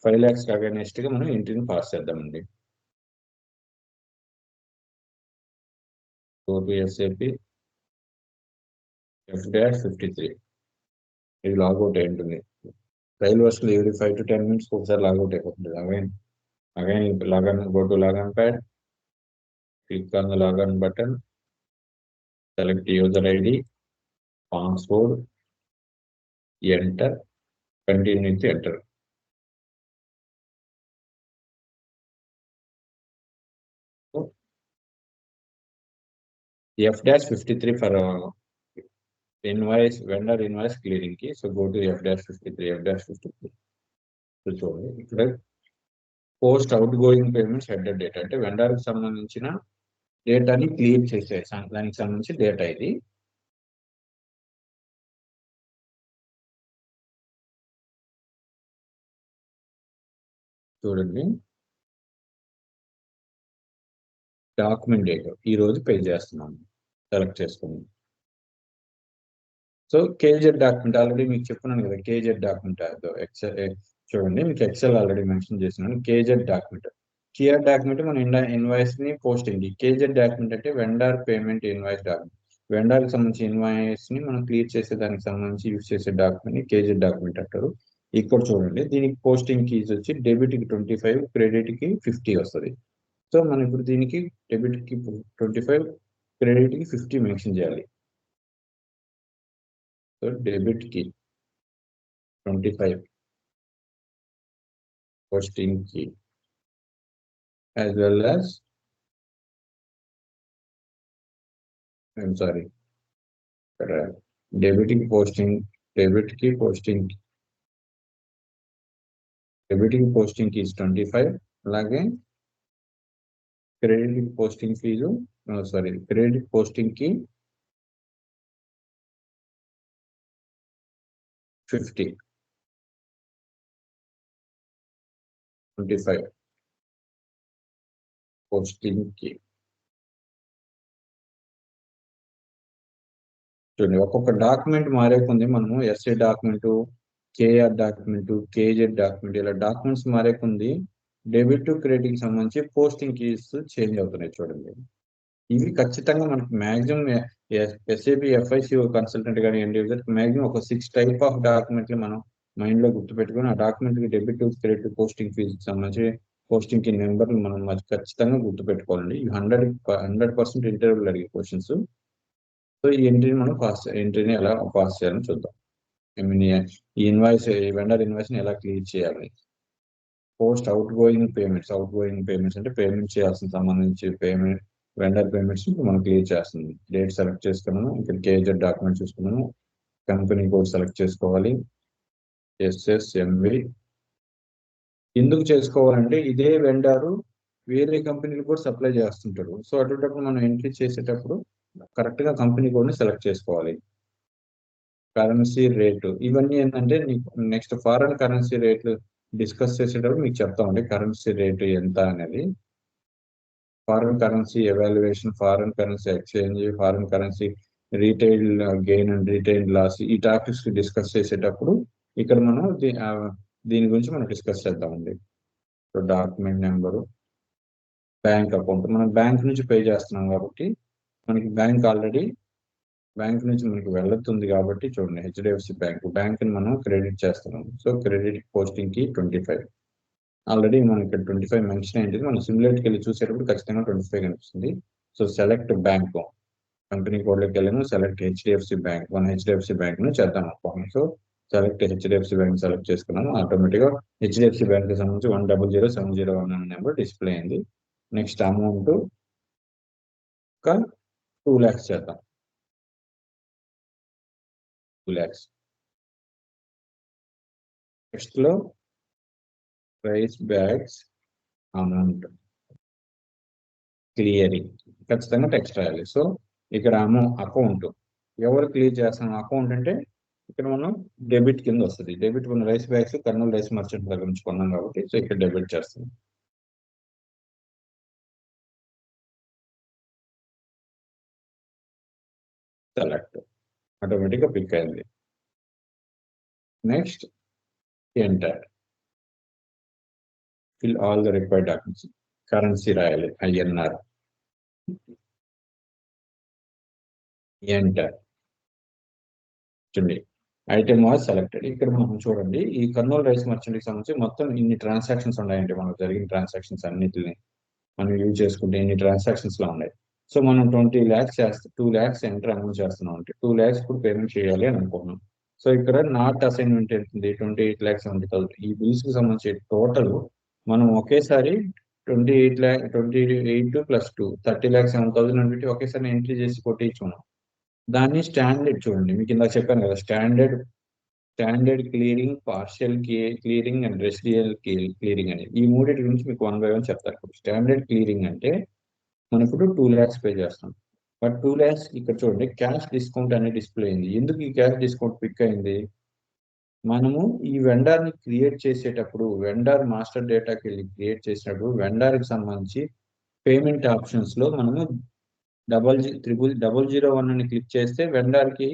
5 lakhs అగైనెస్ట్ గా మనం ఎంట్రీని పాస్ చేద్దామండి. Go to SAP F-53. ఇది లాగౌట్ అయి ఉంటుంది. Trial version every 5 to 10 minutes ఒకసారి లాగౌట్ అయిపోతుంది. Again login, go to login pad, click on the login button, select user ID, password, enter, continue with enter. So, F-53 for vendor invoice clearing key. So go to F-53. So చూడండి ఇక్కడ post out going payments header data అంటే vendor కి సంబంధించిన డేటాని clear చేసే దానికి సంబంధించి data ఇది. చూడండి డాక్యుమెంట్ డేట్ ఈ రోజు పే చేస్తున్నాను, సెలెక్ట్ చేసుకున్నాను. సో కేజెడ్ డాక్యుమెంట్ ఆల్రెడీ మీకు చెప్పున్నాను కదా, కేజెడ్ డాక్యుమెంట్ ఎక్సెల్ చూడండి, మీకు ఎక్సెల్ ఆల్రెడీ మెన్షన్ చేస్తున్నాను. కేజెడ్ డాక్యుమెంట్, కియర్ డాక్యుమెంట్ మన ఇన్వాయిస్ ని పోస్టింగ్. కేజెడ్ డాక్యుమెంట్ అంటే vendor payment invoice document. Vendor కి సంబంధించి ఇన్వాయిస్ ని మనం క్లియర్ చేసే దానికి సంబంధించి యూజ్ చేసే డాక్యుమెంట్ ని కేజెడ్ డాక్యుమెంట్ అంటారు. ఇక్కడ చూడండి దీనికి పోస్టింగ్ కీస్ వచ్చి డెబిట్ కి 25, క్రెడిట్ కి 50 వస్తుంది. సో మనం ఇప్పుడు దీనికి డెబిట్ కి 25, క్రెడిట్ కి 50 మెన్షన్ చేయాలి. సో డెబిట్ కి 25 పోస్టింగ్ కి as well as I'm sorry debiting posting is 25 అలాగే credit posting fees credit posting కి 50 25 పోస్టింగ్ కి చూడండి ఒక్కొక్క డాక్యుమెంట్ మారే కొంది మనము SA document KR document KZ document ఇలా డాక్యుమెంట్స్ మారే కొంది డెబిట్ టు క్రెడిట్ కి సంబంధించి పోస్టింగ్ కీస్ చేంజ్ అవుతున్నాయి చూడండి. ఇవి ఖచ్చితంగా మనకి మాక్సిమం ఎస్ఏపి ఎఫ్ఐసిఓ కన్సల్టెంట్ కానీ ఇండివిజువల్ మాక్సిమం ఒక 6 టైప్ ఆఫ్ డాక్యుమెంట్లు మనం మైండ్ లో గుర్తుపెట్టుకుని ఆ డాక్యుమెంట్ కి డెబిట్ టు క్రెడిట్ పోస్టింగ్ ఫీజుకి సంబంధించి పోస్టింగ్ కి నెంబర్లు మనం ఖచ్చితంగా గుర్తుపెట్టుకోవాలండి. 100% ఇంటర్వ్యూలు అడిగే క్వశ్చన్స్. సో ఈ ఎంట్రీని మనం ఎంట్రీని ఎలా పాస్ చేయాలని చూద్దాం. ఐ మీన్ ఈ వెండర్ ఇన్వాయిస్ ని ఎలా క్లియర్ చేయాలి. పోస్ట్ అవుట్ గోయింగ్ పేమెంట్స్ అంటే పేమెంట్ చేయాల్సిన సంబంధించి వెండర్ పేమెంట్స్ మనం క్లియర్ చేస్తుంది. డేట్ సెలెక్ట్ చేసుకున్నాము, ఇక్కడ కేజెడ్ డాక్యుమెంట్ చూసుకున్నాము, కంపెనీ కోడ్ సెలెక్ట్ చేసుకోవాలి, ఎస్ఎస్ఎంవి. ఎందుకు చేసుకోవాలంటే ఇదే వెండర్ వేరే కంపెనీలు కూడా సప్లై చేస్తుంటారు. సో అటువంటిప్పుడు మనం ఎంట్రీ చేసేటప్పుడు కరెక్ట్ గా కంపెనీ కోడ్ ని సెలెక్ట్ చేసుకోవాలి. కరెన్సీ రేటు ఇవన్నీ ఏంటంటే నెక్స్ట్ ఫారెన్ కరెన్సీ రేట్లు డిస్కస్ చేసేటప్పుడు మీకు చెప్తామండి కరెన్సీ రేటు ఎంత అనేది. Foreign currency evaluation, foreign currency exchange, foreign currency retail gain and retail loss ఈ టాపిక్స్ డిస్కస్ చేసేటప్పుడు ఇక్కడ మనం దీని గురించి మనం డిస్కస్ చేద్దామండి. So document number, bank account, మనం బ్యాంక్ నుంచి పే చేస్తున్నాం కాబట్టి మనకి బ్యాంక్ నుంచి మనకి వెళ్తుంది కాబట్టి చూడండి హెచ్డిఎఫ్సి బ్యాంక్ ని మనం క్రెడిట్ చేస్తున్నాం. సో క్రెడిట్ పోస్టింగ్ కి 25 ఆల్రెడీ మనం ఇక్కడ 25 మెన్షన్ అయింది. మనం సిమ్యులేట్కి వెళ్ళి చూసేటప్పుడు ఖచ్చితంగా 25 కనిపిస్తుంది. సో సెలెక్ట్ బ్యాంక్ కంపెనీ కోడ్లోకి వెళ్ళాము, సెలెక్ట్ హెచ్డిఎఫ్సి బ్యాంక్, మన హెచ్డిఎఫ్సి బ్యాంక్ ను చేద్దాం అనుకోండి. So select HDFC bank select చేసుకున్నాము. ఆటోమేటిక్ గా హెచ్డిఎఫ్సి బ్యాంక్ కి సంబంధించి 1000701 అనే నెంబర్ డిస్ప్లే అయింది. నెక్స్ట్ అమౌంట్ ఒక 2 lakhs చేద్దాం. 2 lakhs. నెక్స్ట్ లో రైస్ బ్యాగ్స్ అమౌంట్ క్లియరింగ్ ఖచ్చితంగా టెక్స్ట్ రాయాలి. సో ఇక్కడ అకౌంట్ ఎవరు క్లియర్ చేస్తాం అకౌంట్ అంటే ఇక్కడ మనం డెబిట్ కింద వస్తుంది. డెబిట్ మన rice bags Kurnool rice merchant దగ్గర నుంచి కొన్నాం కాబట్టి సో ఇక్కడ డెబిట్ చేస్తాం. సెలెక్ట్ ఆటోమేటిక్గా పిక్ అయింది. Next enter, fill all the required documents. Currency రాయాలి ఐఎన్ఆర్, ఎంటర్. చూడండి ఐటమ్ వాజ్ సెలెక్టెడ్. ఇక్కడ మనం చూడండి ఈ కర్నూలు రైస్ మర్చెంట్ కి సంబంధించి మొత్తం ఇన్ని ట్రాన్సాక్షన్స్ ఉన్నాయంటే మనకు జరిగిన ట్రాన్సాక్షన్స్ అన్నిటిని మనం యూజ్ చేసుకుంటే ఇన్ని ట్రాన్సాక్షన్స్ లో ఉన్నాయి. సో మనం 20 lakhs 2 lakhs ఎంటర్ అమౌంట్ చేస్తున్నాం అంటే 2 lakhs కూడా పేమెంట్ చేయాలి అని అనుకున్నాం. సో ఇక్కడ నాట్ అసైన్మెంట్ వెళ్తుంది 28,70,000. ఈ బిల్స్ కి సంబంధించి టోటల్ మనం ఒకేసారి 28 ప్లస్ 2 30,07,000 అని పెట్టి ఒకేసారి ఎంట్రీ చేసి కొట్టించుకున్నాం. దాన్ని స్టాండర్డ్ చూడండి, మీకు ఇందాక చెప్పాను కదా standard clearing, partial clearing and residual clearing అని ఈ మూడింటి గురించి మీకు 1 by 1 చెప్తాను. స్టాండర్డ్ క్లియరింగ్ అంటే మనం ఇప్పుడు 2 lakhs పే చేస్తాం. బట్ 2 lakhs ఇక్కడ చూడండి క్యాష్ డిస్కౌంట్ అనేది డిస్ప్లే అయింది. ఎందుకు ఈ క్యాష్ డిస్కౌంట్ పిక్ అయింది? మనము ఈ వెండర్ ని క్రియేట్ చేసేటప్పుడు వెండర్ మాస్టర్ డేటాకి వెళ్ళి క్రియేట్ చేసినప్పుడు వెండర్ కి సంబంధించి పేమెంట్ ఆప్షన్స్ లో మనము 001 అని క్లిక్ చేస్తే వెండర్ కి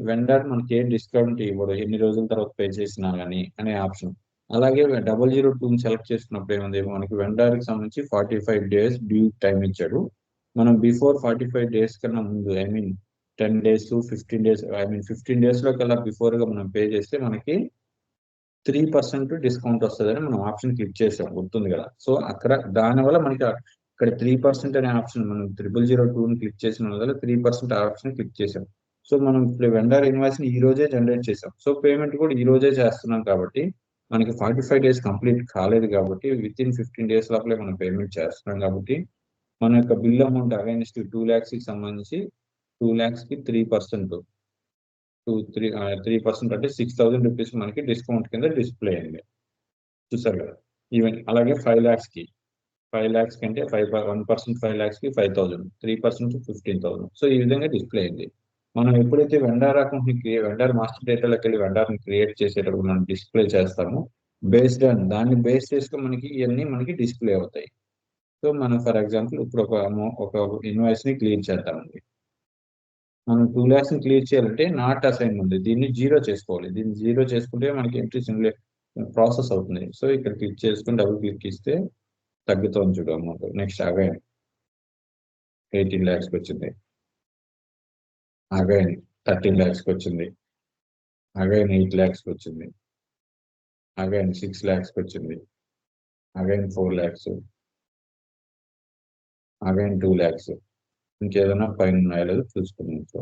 వెండర్ మనకి ఏ డిస్కౌంట్ ఇవ్వడు ఎన్ని రోజుల తర్వాత పే చేసినా కానీ అనే ఆప్షన్. అలాగే 002 సెలెక్ట్ చేసుకున్నప్పుడు ఏముంది మనకి వెండర్ కి సంబంధించి 45 days డ్యూ టైం ఇచ్చాడు. మనం బిఫోర్ 45 days కన్నా ముందు 10 days 15 days 15 days లో కల్లా బిఫోర్ గా మనం పే చేస్తే మనకి 3% డిస్కౌంట్ వస్తుందని మనం ఆప్షన్ క్లిక్ చేసాం, గుర్తుంది కదా. సో అక్కడ దానివల్ల మనకి ఇక్కడ 3% అనే ఆప్షన్ మనం 002 క్లిక్ చేసిన వల్ల 3% ఆప్షన్ క్లిక్ చేసాం. సో మనం ఇప్పుడు వెండర్ ఇన్వాయిస్ ని ఈ రోజే జనరేట్ చేసాం. సో పేమెంట్ కూడా ఈ రోజే చేస్తున్నాం కాబట్టి మనకి 45 డేస్ కంప్లీట్ కాలేదు కాబట్టి విత్ ఇన్ 15 డేస్ లోపలే మనం పేమెంట్ చేస్తున్నాం కాబట్టి మన యొక్క బిల్ అమౌంట్ అగైన్స్ట్ 2 lakhs కి సంబంధించి 2 lakhs కి 3% 3% అంటే 6,000 రూపీస్ మనకి డిస్కౌంట్ కింద డిస్ప్లే అయింది. చూసారు కదా. ఈవెన్ అలాగే 5 lakhs కి 5 lakhs కంటే 1% 5 lakhs కి 5,000, 3% 15,000. సో ఈ విధంగా డిస్ప్లే అయింది. మనం ఎప్పుడైతే వెండర్ అకౌంట్ ని వెండర్ మాస్టర్ డేటాలోకి వెళ్ళి వెండర్ ని క్రియేట్ చేసేటప్పుడు మనం డిస్ప్లే చేస్తాము. బేస్డ్ ఆన్ దాన్ని బేస్ చేసుకుని మనకి ఇవన్నీ మనకి డిస్ప్లే అవుతాయి. సో మనం ఫర్ ఎగ్జాంపుల్ ఇప్పుడు ఒక ఇన్వాయిస్ ని క్లియర్ చేద్దామండి. మనం 2 lakhs ని క్లియర్ చేయాలంటే నాట్ అసైన్ ఉంది, దీన్ని జీరో చేసుకోవాలి. దీన్ని జీరో చేసుకుంటే మనకి ఎంట్రీ ప్రాసెస్ అవుతుంది. సో ఇక్కడ క్లిక్ చేసుకుని డబుల్ క్లిక్ ఇస్తే తగ్గుతుంది చూడు అమౌంట్. నెక్స్ట్ అగైన్ 18 lakhs వచ్చింది, అగైన్ 13 lakhs వచ్చింది, అగైన్ 8 lakhs వచ్చింది, అగైన్ 6 lakhs వచ్చింది, అగైన్ 4 lakhs, అగైన్ 2 lakhs. ఇంకేదైనా పైన ఉన్నాయో లేదో చూసుకున్నాం. So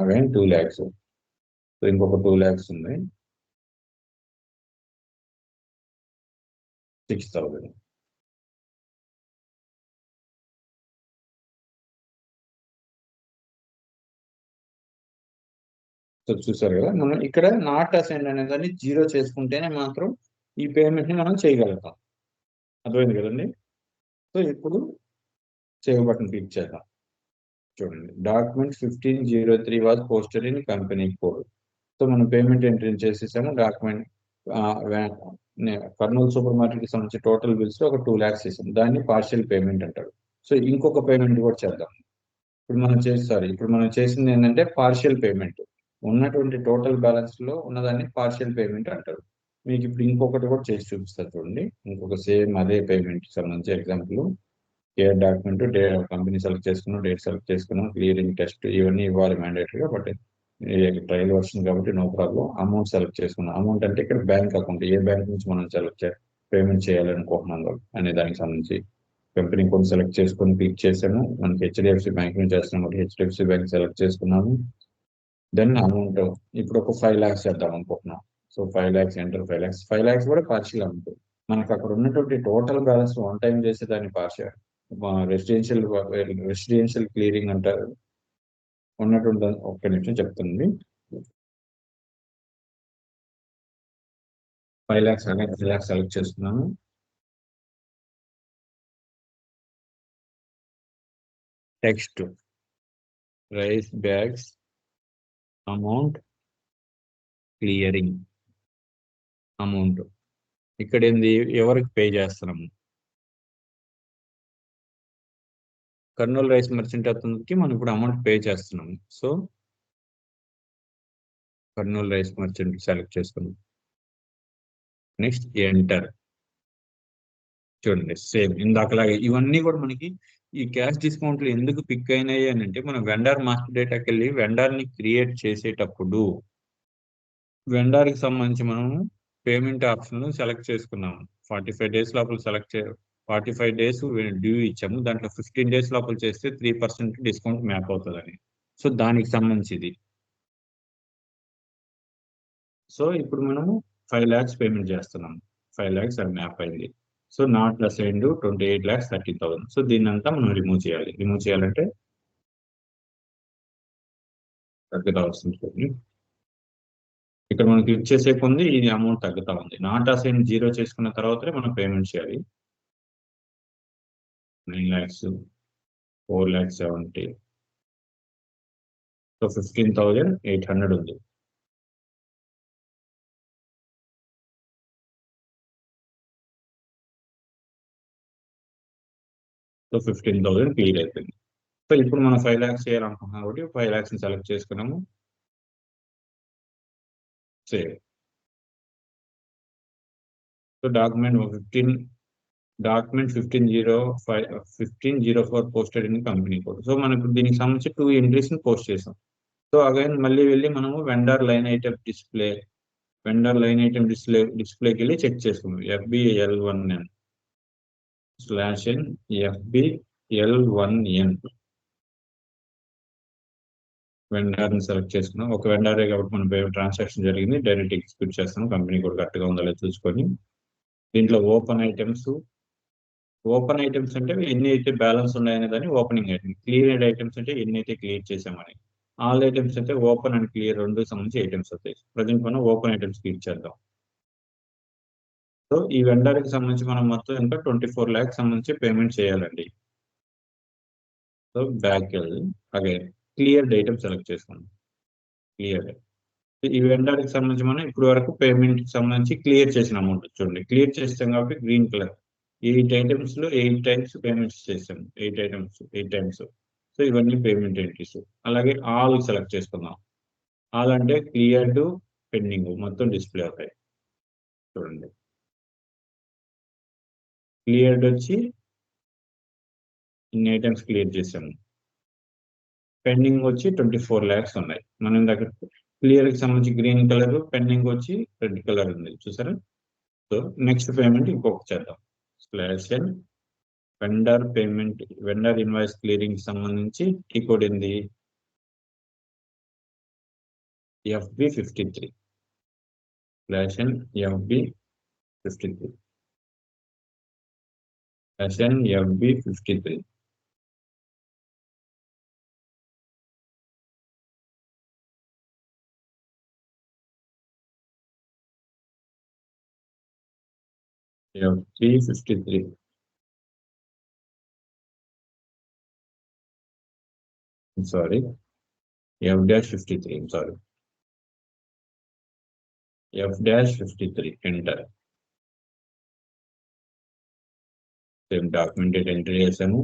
again 2 lakhs. సో ఇంకొక 2 lakhs ఉంది, 6,000. సో చూసారు కదా, మనం ఇక్కడ నాట్ అసైన్ అనే దాన్ని జీరో చేసుకుంటేనే మాత్రం ఈ పేమెంట్ ని మనం చేయగలుగుతాం. అర్థమైంది కదండి. సో ఇప్పుడు సేవ్ బటన్ క్లిక్ చేద్దాం. చూడండి, document 1503 was posted in company code. So మనం పేమెంట్ ఎంట్రీ చేసేసాము. డాక్యుమెంట్ కర్నూలు సూపర్ మార్కెట్ కి సంబంధించి టోటల్ బిల్స్ ఒక 2 lakhs ఇస్తాం, దాన్ని పార్షియల్ పేమెంట్ అంటారు. సో ఇంకొక పేమెంట్ కూడా చేద్దాం. ఇప్పుడు మనం చేసింది ఏంటంటే పార్షియల్ పేమెంట్. ఉన్నటువంటి టోటల్ బ్యాలెన్స్ లో ఉన్నదాన్ని పార్షియల్ పేమెంట్ అంటారు. మీకు ఇప్పుడు ఇంకొకటి కూడా చేసి చూపిస్తారు చూడండి. ఇంకొక సేమ్ అదే పేమెంట్ సంబంధించి ఎగ్జాంపుల్, ఏ డాక్యుమెంట్ కంపెనీ సెలెక్ట్ చేసుకున్నాం, డేట్ సెలెక్ట్ చేసుకున్నాం, క్లియరింగ్ టెస్ట్ ఇవన్నీ ఇవ్వాలి మ్యాండేటరీగా. బట్ ట్రయల్ వర్షన్ కాబట్టి నో ప్రాబ్లం. అమౌంట్ సెలెక్ట్ చేసుకున్నాం. అమౌంట్ అంటే ఇక్కడ బ్యాంక్ అకౌంట్, ఏ బ్యాంక్ నుంచి మనం పేమెంట్ చేయాలనుకుంటున్నాం అనే దానికి సంబంధించి కంపెనీ కోడ్ సెలెక్ట్ చేసుకొని క్లిక్ చేసాము. మనకి హెచ్డిఎఫ్సి బ్యాంక్ నుంచి చేస్తున్నాం కాబట్టి హెచ్డిఎఫ్సి బ్యాంక్ సెలెక్ట్ చేసుకున్నాము. దెన్ అమౌంట్ ఇప్పుడు ఒక 5 lakhs చేద్దాం అనుకుంటున్నాం. సో 5 lakhs ఎంటర్, 5 lakhs కూడా పార్షియల్ అమౌంట్. మనకు అక్కడ ఉన్నటువంటి టోటల్ బ్యాలెన్స్ వన్ టైం చేసే దాన్ని పార్షియల్ రెసిడెన్షియల్ క్లియరింగ్ అంటారు. ఉన్నటువంటి ఒక్క నిమిషం చెప్తుంది. 5 lakhs అంటే 3 lakhs సెలెక్ట్ చేసుకున్నాను. Text rice bags amount clearing amount. ఇక్కడ ఏంది, ఎవరికి పే చేస్తున్నాము? కర్నూలు రైస్ మర్చెంట్ అతనికి మనం ఇప్పుడు అమౌంట్ పే చేస్తున్నాము. So Kurnool rice merchant select చేసుకున్నాం. Next enter. చూడండి సేమ్ ఇందాకలాగే ఇవన్నీ కూడా మనకి ఈ క్యాష్ డిస్కౌంట్లు ఎందుకు పిక్ అయినాయి అని అంటే, మనం వెండర్ మాస్టర్ డేటాకి వెళ్ళి వెండర్ ని క్రియేట్ చేసేటప్పుడు వెండర్ కి సంబంధించి మనము పేమెంట్ ఆప్షన్ సెలెక్ట్ చేసుకున్నాము. 45 days లోపల 45 days డ్యూ ఇచ్చాము. దాంట్లో 15 days లోపల చేస్తే 3% డిస్కౌంట్ మ్యాప్ అవుతుందని. సో దానికి సంబంధించి ఇది. సో ఇప్పుడు మనము 5 lakhs పేమెంట్ చేస్తున్నాము. 5 lakhs అది మ్యాప్ అయింది. So not assigned 28,30,000. సో దీన్ని అంతా మనం రిమూవ్ చేయాలి. రిమూవ్ చేయాలంటే తగ్గుతా వస్తుంది. ఇక్కడ మనం క్లిక్ చేసే కొంది ఇది అమౌంట్ తగ్గుతా ఉంది. నాట్ అసైన్ జీరో చేసుకున్న తర్వాతనే మనం పేమెంట్ చేయాలి. 9 lakhs, 4,70,000. సో 15,800 ఉంది. సో 15,000 క్లియర్ అయిపోయింది. సో ఇప్పుడు మనం 5 lakhs చేయాలనుకుంటున్నాం కాబట్టి 5 lakhs ని సెలెక్ట్ చేసుకున్నాము. Save. So document 1504 posted in company code. So మనం ఇప్పుడు దీనికి సంబంధించి 2 ఎంట్రీస్ ని పోస్ట్ చేసాం. సో అగైన్ మళ్ళీ వెళ్ళి మనము vendor line item display vendor line item డిస్ప్లేకి వెళ్ళి చెక్ చేసుకున్నాం. FBL1N /N FBL1N వెండర్ ని సెలెక్ట్ చేసుకున్నాం. ఒక వెండరే కాబట్టి మన ట్రాన్సాక్షన్ జరిగింది, డైరెక్ట్ ఎగ్జిక్యూట్ చేస్తాం. కంపెనీ కూడా కరెక్ట్ గా ఉందో లేదో చూసుకొని దీంట్లో ఓపెన్ ఐటమ్స్ అంటే ఎన్ని అయితే బ్యాలెన్స్ ఉన్నాయనే దాన్ని ఓపెనింగ్ ఐటమ్. క్లియర్డ్ ఐటమ్స్ అంటే ఎన్ని అయితే క్లియర్ చేసామని. ఆల్ ఐటమ్స్ అంటే ఓపెన్ అండ్ క్లియర్ రెండు సంబంధించి ఐటమ్స్ అవుతాయి. ప్రజెంట్ మనం ఓపెన్ ఐటమ్స్ క్లిక్ చేద్దాం. సో ఈ వెండర్ కి సంబంధించి మనం మొత్తం ఇంకా 24 lakhs సంబంధించి పేమెంట్ చేయాలండి. సో బ్యాక్ వెళ్ళి అలాగే క్లియర్డ్ ఐటమ్ సెలెక్ట్ చేసుకుందాం. క్లియర్ ఈ వెండర్ కి సంబంధించి మనం ఇప్పుడు వరకు పేమెంట్ కి సంబంధించి క్లియర్ చేసిన అమౌంట్ చూడండి. క్లియర్ చేస్తాం కాబట్టి గ్రీన్ కలర్ 8 ఐటమ్స్ లో 8 టైమ్స్ పేమెంట్స్ చేసాం. 8 టైమ్స్. సో ఇవన్నీ పేమెంట్ ఎంట్రీస్. అలాగే ఆల్ సెలెక్ట్ చేసుకుందాం. ఆల్ అంటే క్లియర్డ్, పెండింగ్ మొత్తం డిస్ప్లే అవుతాయి. చూడండి క్లియర్డ్ వచ్చి ఇన్ని ఐటమ్స్ క్లియర్ చేసాము. పెండింగ్ వచ్చి 24 lakhs ఉన్నాయి. మనం ఇందాక క్లియర్ కి సంబంధించి గ్రీన్ కలర్, పెండింగ్ వచ్చి రెడ్ కలర్ ఉంది చూసారా. సో నెక్స్ట్ పేమెంట్ ఇంకొక చేద్దాం. /N vendor payment vendor invoice clearing సంబంధించి ఈ కోడ్ ఏంది FB53 /N FB53 /N FB53 FB53 sorry F-53 sorry F-53 enter. Same document enter చేసాము.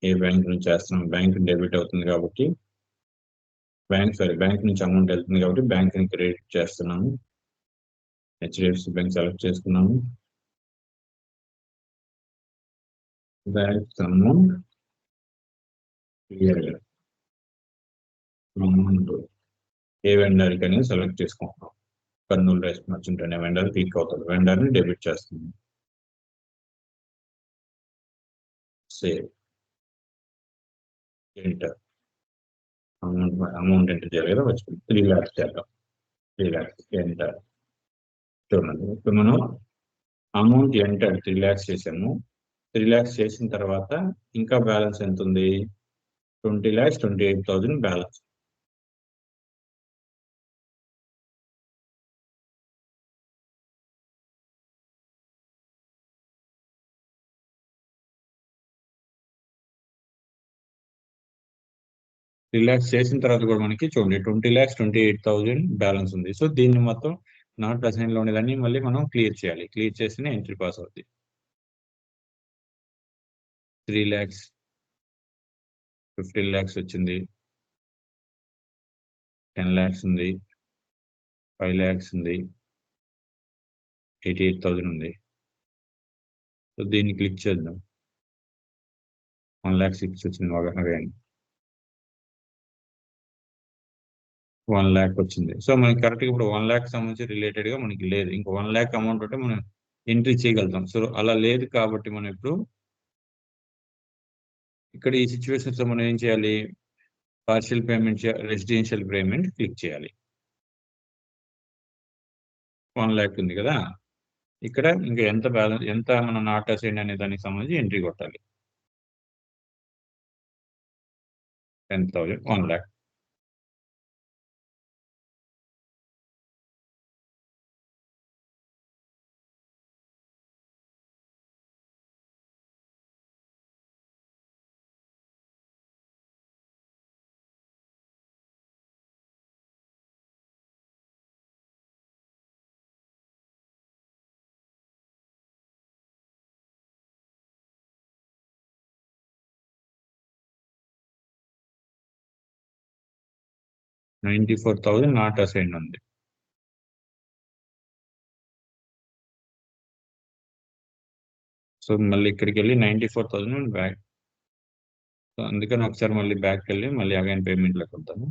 ఏ బ్యాంక్ నుంచి చేస్తున్నాం, బ్యాంక్ డెబిట్ అవుతుంది కాబట్టి బ్యాంక్ నుంచి అమౌంట్ వెళ్తుంది కాబట్టి బ్యాంక్ ని క్రెడిట్ చేస్తున్నాము. HDFC బ్యాంక్ సెలెక్ట్ చేసుకున్నాము. బ్యాంక్ అమౌంట్ క్లియర్ అమౌంట్ ఏ వెండర్ కి అనేది సెలెక్ట్ చేసుకుంటాం. కర్నూలు రైస్ మర్చెంట్ అనే వెండర్ క్లిక్ అవుతుంది. వెండర్ ని డెబిట్ చేస్తుంది. Save enter. అమౌంట్ ఎంటర్ చేయాలి కదా, వచ్చింది 3 lakhs చేద్దాం. 3 lakhs ఎంటర్. చూడండి ఇప్పుడు మనం అమౌంట్ ఎంటర్ 3 lakhs చేసాము. 3 lakhs చేసిన తర్వాత ఇంకా బ్యాలెన్స్ ఎంత ఉంది, 20,28,000 బ్యాలెన్స్. రిలాక్స్ చేసిన తర్వాత కూడా మనకి చూడండి 20,28,000 బ్యాలెన్స్ ఉంది. సో దీన్ని మొత్తం నాట్ అసైన్ లో ఉండేదాన్ని మళ్ళీ మనం క్లియర్ చేయాలి. క్లియర్ చేస్తేనే ఎంట్రీ పాస్ అవుతుంది. 3 lakhs 15 lakhs వచ్చింది, 10 lakhs ఉంది, 5 lakhs ఉంది, 88,000 ఉంది. సో దీన్ని క్లిక్ చేద్దాం. 1,06,000 వచ్చింది. 1 lakh వచ్చింది. సో మనకి కరెక్ట్గా ఇప్పుడు 1 lakh సంబంధించి రిలేటెడ్ గా మనకి లేదు. ఇంకో 1 lakh అమౌంట్ ఉంటే మనం ఎంట్రీ చేయగలుగుతాం. సో అలా లేదు కాబట్టి మనం ఇప్పుడు ఇక్కడ ఈ సిచ్యువేషన్స్ లో మనం ఏం చేయాలి, partial payment residential payment click చేయాలి. 1 lakh ఉంది కదా, ఇక్కడ ఇంకా ఎంత బ్యాలెన్స్ ఎంత మనం నాట్ అసైన్ అనే దానికి సంబంధించి ఎంట్రీ కొట్టాలి. 10,000 1 lakh. $94,000 నాట్ అసైన్ ఉంది. సో మళ్ళీ ఇక్కడికి వెళ్ళి 94,000 బ్యాక్. సో అందుకని ఒకసారి మళ్ళీ బ్యాక్ వెళ్ళి మళ్ళీ అగైన్ పేమెంట్ లోకి వద్దాము.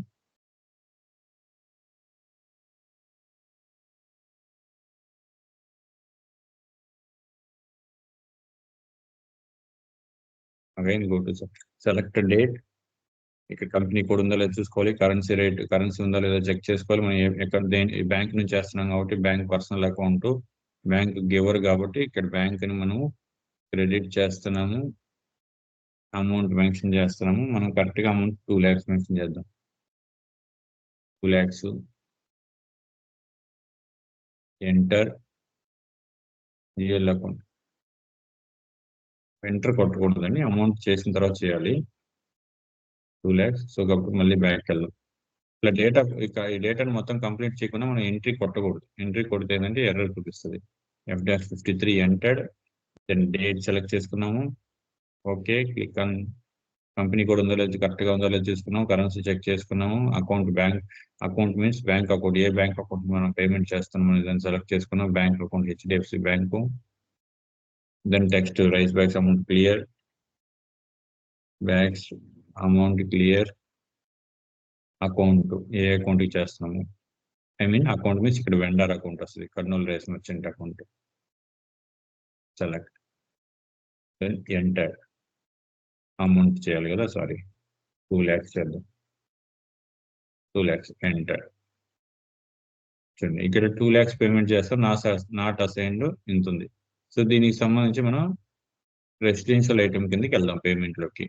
Again go to select date. ఇక్కడ కంపెనీ కోడ్ ఉందో లేదో చూసుకోవాలి, కరెన్సీ ఉందో లేదో చెక్ చేసుకోవాలి. మనం ఎక్కడ బ్యాంక్ నుంచి చేస్తున్నాం కాబట్టి bank personal account, bank giver కాబట్టి ఇక్కడ బ్యాంక్ ని మనం క్రెడిట్ చేస్తున్నాము, అమౌంట్ మెన్షన్ చేస్తున్నాము. మనం కరెక్ట్ గా అమౌంట్ 2 lakhs మెన్షన్ చేద్దాం. 2 lakhs enter GL account. Enter కొట్టకూడదండి, అమౌంట్ చేసిన తర్వాత చేయాలి. 2 lakhs. సో కాబట్టి మళ్ళీ బ్యాక్ వెళ్దాం. ఇట్లా డేటా, ఈ డేటాను మొత్తం కంప్లీట్ చేయకుండా మనం ఎంట్రీ కొట్టకూడదు. ఎంట్రీ కొడితే ఏంటంటే ఎర్రర్ చూపిస్తుంది. F-53 entered, then date select చేసుకున్నాము. Okay, click on company code ఉందో లేదు కరెక్ట్ గా ఉందో లేదు చూసుకున్నాం, కరెన్సీ చెక్ చేసుకున్నాము. అకౌంట్ మీన్స్ బ్యాంక్ అకౌంట్, ఏ బ్యాంక్ అకౌంట్ మనం పేమెంట్ చేస్తున్నాం దాన్ని సెలెక్ట్ చేసుకున్నాం. Bank account HDFC bank. Then text rice bags amount clear, bags amount clear, account ఏ అకౌంట్ కి చేస్తున్నాము, అకౌంట్ మీన్స్ ఇక్కడ వెండర్ అకౌంట్ వస్తుంది, Kurnool rice merchant account. Select, then enter. Amount చేయాలి కదా, సారీ 2 lakhs చేద్దాం. 2 lakhs ఎంటర్. చూడండి ఇక్కడ 2 lakhs పేమెంట్ చేస్తాం, నాట్ అసైన్డ్ ఇంత ఉంది. సో దీనికి సంబంధించి మనం రెసిడెన్షియల్ ఐటమ్ కిందకి వెళ్దాం పేమెంట్ లోకి.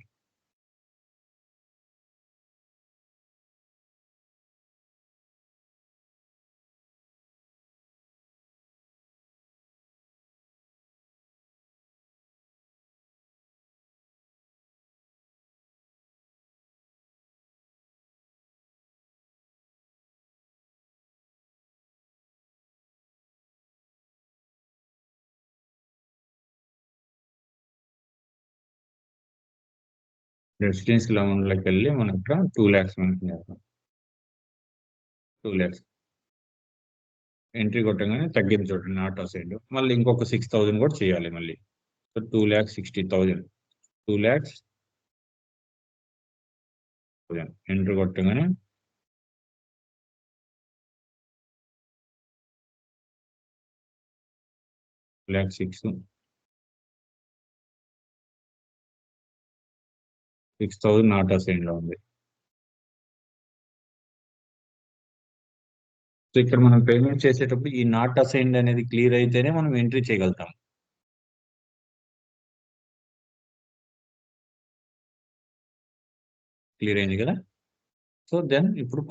రెసిడెన్షియల్ అమౌంట్ లోకి వెళ్ళి మనం ఇక్కడ 2 lakhs మెన్షన్ చేస్తాం. 2 lakhs ఎంట్రీ కొట్టగానే తగ్గింది చూడండి, నాట్ అసైన్డ్. మళ్ళీ ఇంకొక 6,000 కూడా చేయాలి మళ్ళీ. సో 2,60,000. 2 lakhs ఎంట్రీ కొట్టగానే lakh 6,000 నాట్ అసైన్డ్ లో ఉంది. సో ఇక్కడ మనం పేమెంట్ చేసేటప్పుడు ఈ నాట్ అసైన్డ్ అనేది క్లియర్ అయితేనే మనం ఎంట్రీ చేయగలుగుతాం. క్లియర్ అయింది కదా. సో దెన్ ఇప్పుడు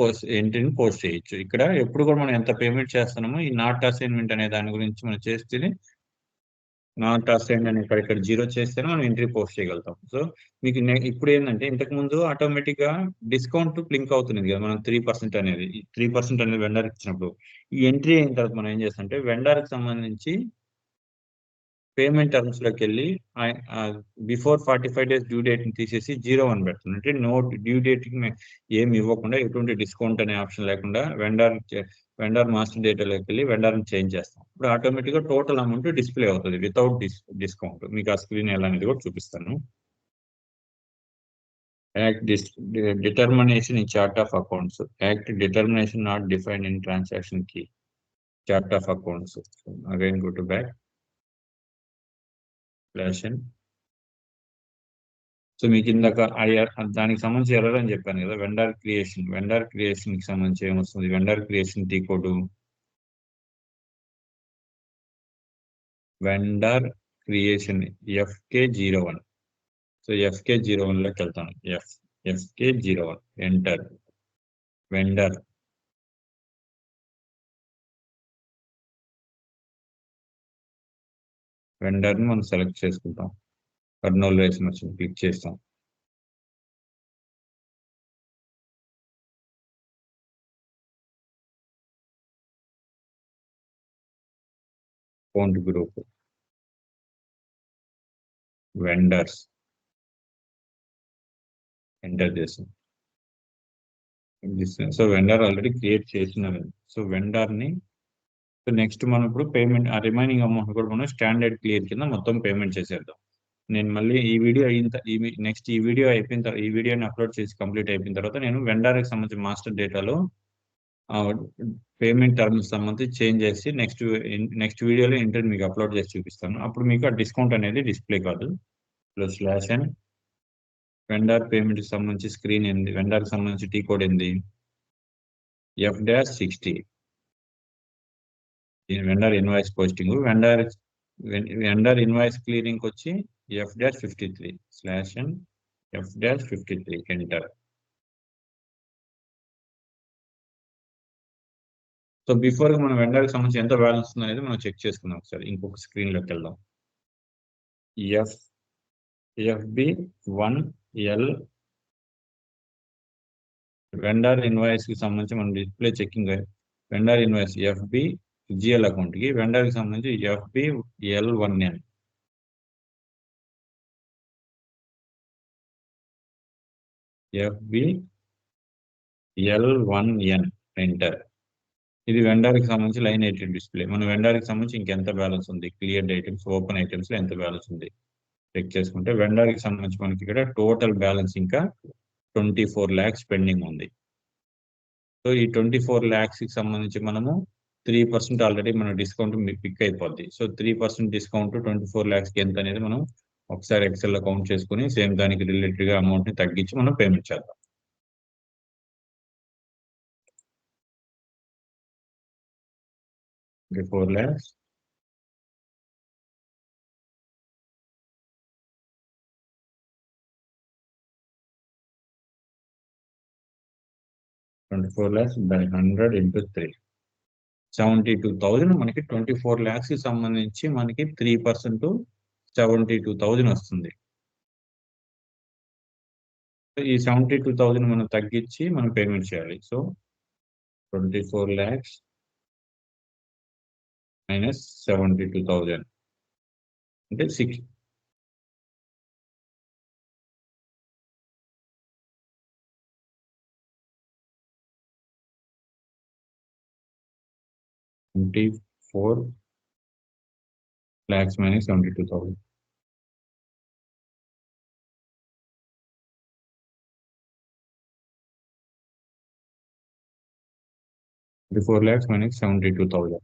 ఎంట్రీని పోస్ట్ చేయొచ్చు. ఇక్కడ ఎప్పుడు కూడా మనం ఎంత పేమెంట్ చేస్తున్నామో ఈ నాట్ అసైన్మెంట్ అనే దాని గురించి మనం చేస్తేనే, నాట్ అసైన్డ్ అని ఇక్కడ 0 చేస్తేనే మనం ఎంట్రీ పోస్ట్ చేయగలుగుతాం. సో మీకు ఇప్పుడు ఏంటంటే ఇంతకు ముందు ఆటోమేటిక్ గా డిస్కౌంట్ లింక్ అవుతుంది కదా, మనం 3% అనేది, 3% అనేది వెండర్ ఇచ్చినప్పుడు ఈ ఎంట్రీ అయిన తర్వాత మనం ఏం చేస్తామంటే వెండర్ కి సంబంధించి పేమెంట్ టర్మ్స్ లోకి వెళ్ళి బిఫోర్ 45 days డ్యూ డేట్ ని తీసేసి 01 పెడుతుంది. అంటే నో డ్యూ డేట్ ఏమి ఇవ్వకుండా, ఎటువంటి డిస్కౌంట్ అనే ఆప్షన్ లేకుండా వెండర్ మాస్టర్ డేటాలోకి వెళ్ళి వెండర్ ని చేంజ్ చేస్తాం. ఇప్పుడు ఆటోమేటిక్ గా టోటల్ అమౌంట్ డిస్ప్లే అవుతుంది వితౌట్ డిస్కౌంట్. మీకు ఆ స్క్రీన్ ఎలా అనేది కూడా చూపిస్తాను. Act determination in chart of accounts. Act determination not defined in transaction key, chart of accounts. Again go to back. So మీకు ఇందాక దానికి సంబంధించి ఎర్రర్ అని చెప్పాను కదా, వెండర్ క్రియేషన్ కి సంబంధించి ఏమొస్తుంది, vendor creation tea code, vendor creation FK01. So FK01 లోకి వెళ్తాను. FK01 enter. వెండర్ ని మనం సెలెక్ట్ చేసుకుంటాం. కర్నూలు రైస్ మర్చెంట్ క్లిక్ చేస్తాం. అకౌంట్ గ్రూప్, వెండర్స్ ఎంటర్ చేస్తాం. సో వెండర్ ఆల్రెడీ క్రియేట్ చేసినారు. సో వెండర్ ని నెక్స్ట్ మనం ఇప్పుడు పేమెంట్, ఆ రిమైనింగ్ అమౌంట్ కూడా మనం స్టాండర్డ్ క్లియర్ కింద మొత్తం పేమెంట్ చేసేద్దాం. నేను మళ్ళీ ఈ వీడియో నెక్స్ట్ ఈ వీడియో అయిపోయిన తర్వాత, ఈ వీడియోని అప్లోడ్ చేసి కంప్లీట్ అయిపోయిన తర్వాత నేను వెండర్కి సంబంధించి మాస్టర్ డేటాలో పేమెంట్ టర్మ్స్ సంబంధించి చేంజ్ చేసి నెక్స్ట్ వీడియోలో ఇంటర్ మీకు అప్లోడ్ చేసి చూపిస్తాను. అప్పుడు మీకు ఆ డిస్కౌంట్ అనేది డిస్ప్లే కాదు. /n వెండర్ పేమెంట్ సంబంధించి స్క్రీన్ ఏంది, వెండర్ సంబంధించి టీ కోడ్ ఏంది, F-60. Vendor invoice posting, vendor invoice clearing వచ్చి F-53/F-53 ఎంటర్. సో బిఫోర్ మనం వెండర్ కి సంబంధించి ఎంత బ్యాలెన్స్ ఉంది అనేది మనం చెక్ చేసుకుందాం ఒకసారి. ఇంకొక స్క్రీన్ లోకి వెళ్దాం. FB1L వెండర్ ఇన్వాయిస్ కి సంబంధించి మనం display checking vendor invoice FBGL account కి, వెండర్ కి సంబంధించి FBL1N. FBL1N enter. ఇది వెండర్ కి సంబంధించి లైన్ ఐటమ్ డిస్ప్లే. మన వెండర్ కి సంబంధించి ఇంకెంత బ్యాలెన్స్ ఉంది, క్లియర్డ్ ఐటమ్స్, ఓపెన్ ఐటమ్స్ లో ఎంత బ్యాలెన్స్ ఉంది చెక్ చేసుకుంటే, వెండర్ కి సంబంధించి మనకి ఇక్కడ టోటల్ బ్యాలెన్స్ ఇంకా 24 lakhs పెండింగ్ ఉంది. సో ఈ 24 lakhs కి సంబంధించి మనము 3% ఆల్రెడీ మన డిస్కౌంట్ పిక్ అయిపోద్ది. సో 3% డిస్కౌంట్ 24 lakhs కి ఎంత అనేది మనం ఒకసారి ఎక్సెల్ లో కౌంట్ చేసుకుని సేమ్ దానికి రిలేటెడ్ గా అమౌంట్ ని తగ్గించి మనం పేమెంట్ చేద్దాం. 24 lakhs by 100 into 3, 72,000. మనకి 24 lakhs కి సంబంధించి మనకి 3% 72,000 వస్తుంది. ఈ 72,000 మనం తగ్గించి మనం పేమెంట్ చేయాలి. సో 24 lakhs minus 72,000 అంటే 24 lakhs minus 72,000. 24 lakhs minus 72,000.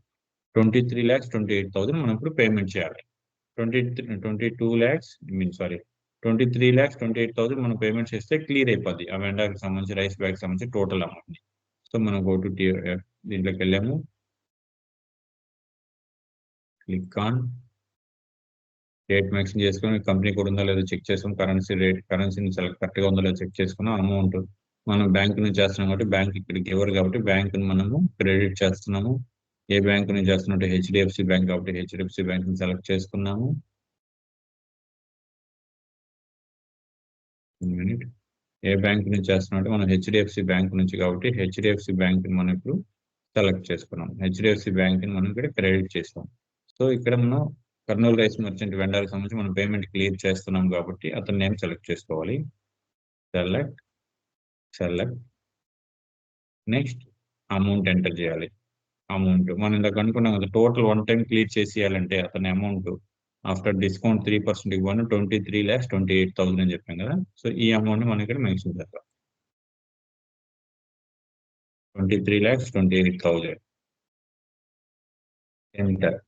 23 lakhs 28,000 మనం ఇప్పుడు పేమెంట్ చేయాలి. 23 lakhs 28,000 మనం పేమెంట్ చేస్తే క్లియర్ అయిపోద్ది ఆ వెండర్కి సంబంధించి, రైస్ బ్యాగ్ సంబంధించి టోటల్ అమౌంట్. సో మనం గో టు దీంట్లోకి వెళ్ళాము, క్లిక్ ఆన్ డేట్ మెన్షన్ చేసుకుని కంపెనీ కూడా ఉందా లేదో చెక్ చేసుకుని, కరెన్సీని సెలెక్ట్ కరెక్ట్గా ఉందో లేదో చెక్ చేసుకున్నాం. అమౌంట్ మనం బ్యాంక్ నుంచి చేస్తున్నాం కాబట్టి బ్యాంక్ ఇక్కడికి ఎవరు కాబట్టి బ్యాంక్ మనము క్రెడిట్ చేస్తున్నాము. ఏ బ్యాంక్ నుంచి చేస్తున్నట్టు HDFC బ్యాంక్ కాబట్టి HDFC బ్యాంక్ ని సెలెక్ట్ చేసుకున్నాము. ఏ బ్యాంక్ నుంచి చేస్తున్నట్టు మనం HDFC బ్యాంక్ నుంచి కాబట్టి HDFC బ్యాంక్ ని మనం ఇప్పుడు సెలెక్ట్ చేసుకున్నాం. HDFC బ్యాంక్ ని మనం ఇక్కడ క్రెడిట్ చేస్తాం. సో ఇక్కడ మనం కర్నూలు రైస్ మర్చెంట్ వెండర్కి సంబంధించి మనం పేమెంట్ క్లియర్ చేస్తున్నాం కాబట్టి అతని నేమ్ సెలెక్ట్ చేసుకోవాలి. సెలెక్ట్ నెక్స్ట్ అమౌంట్ ఎంటర్ చేయాలి. అమౌంట్ మనం ఇందాక అనుకున్నాం కదా, టోటల్ వన్ టైం క్లియర్ చేసేయాలంటే అతని అమౌంట్ ఆఫ్టర్ డిస్కౌంట్ 3% ఇవ్వను 23,28,000 అని చెప్పాం కదా. సో ఈ అమౌంట్ మనం ఇక్కడ మెన్షన్ చేద్దాం, 23,28,000 ఎంటర్.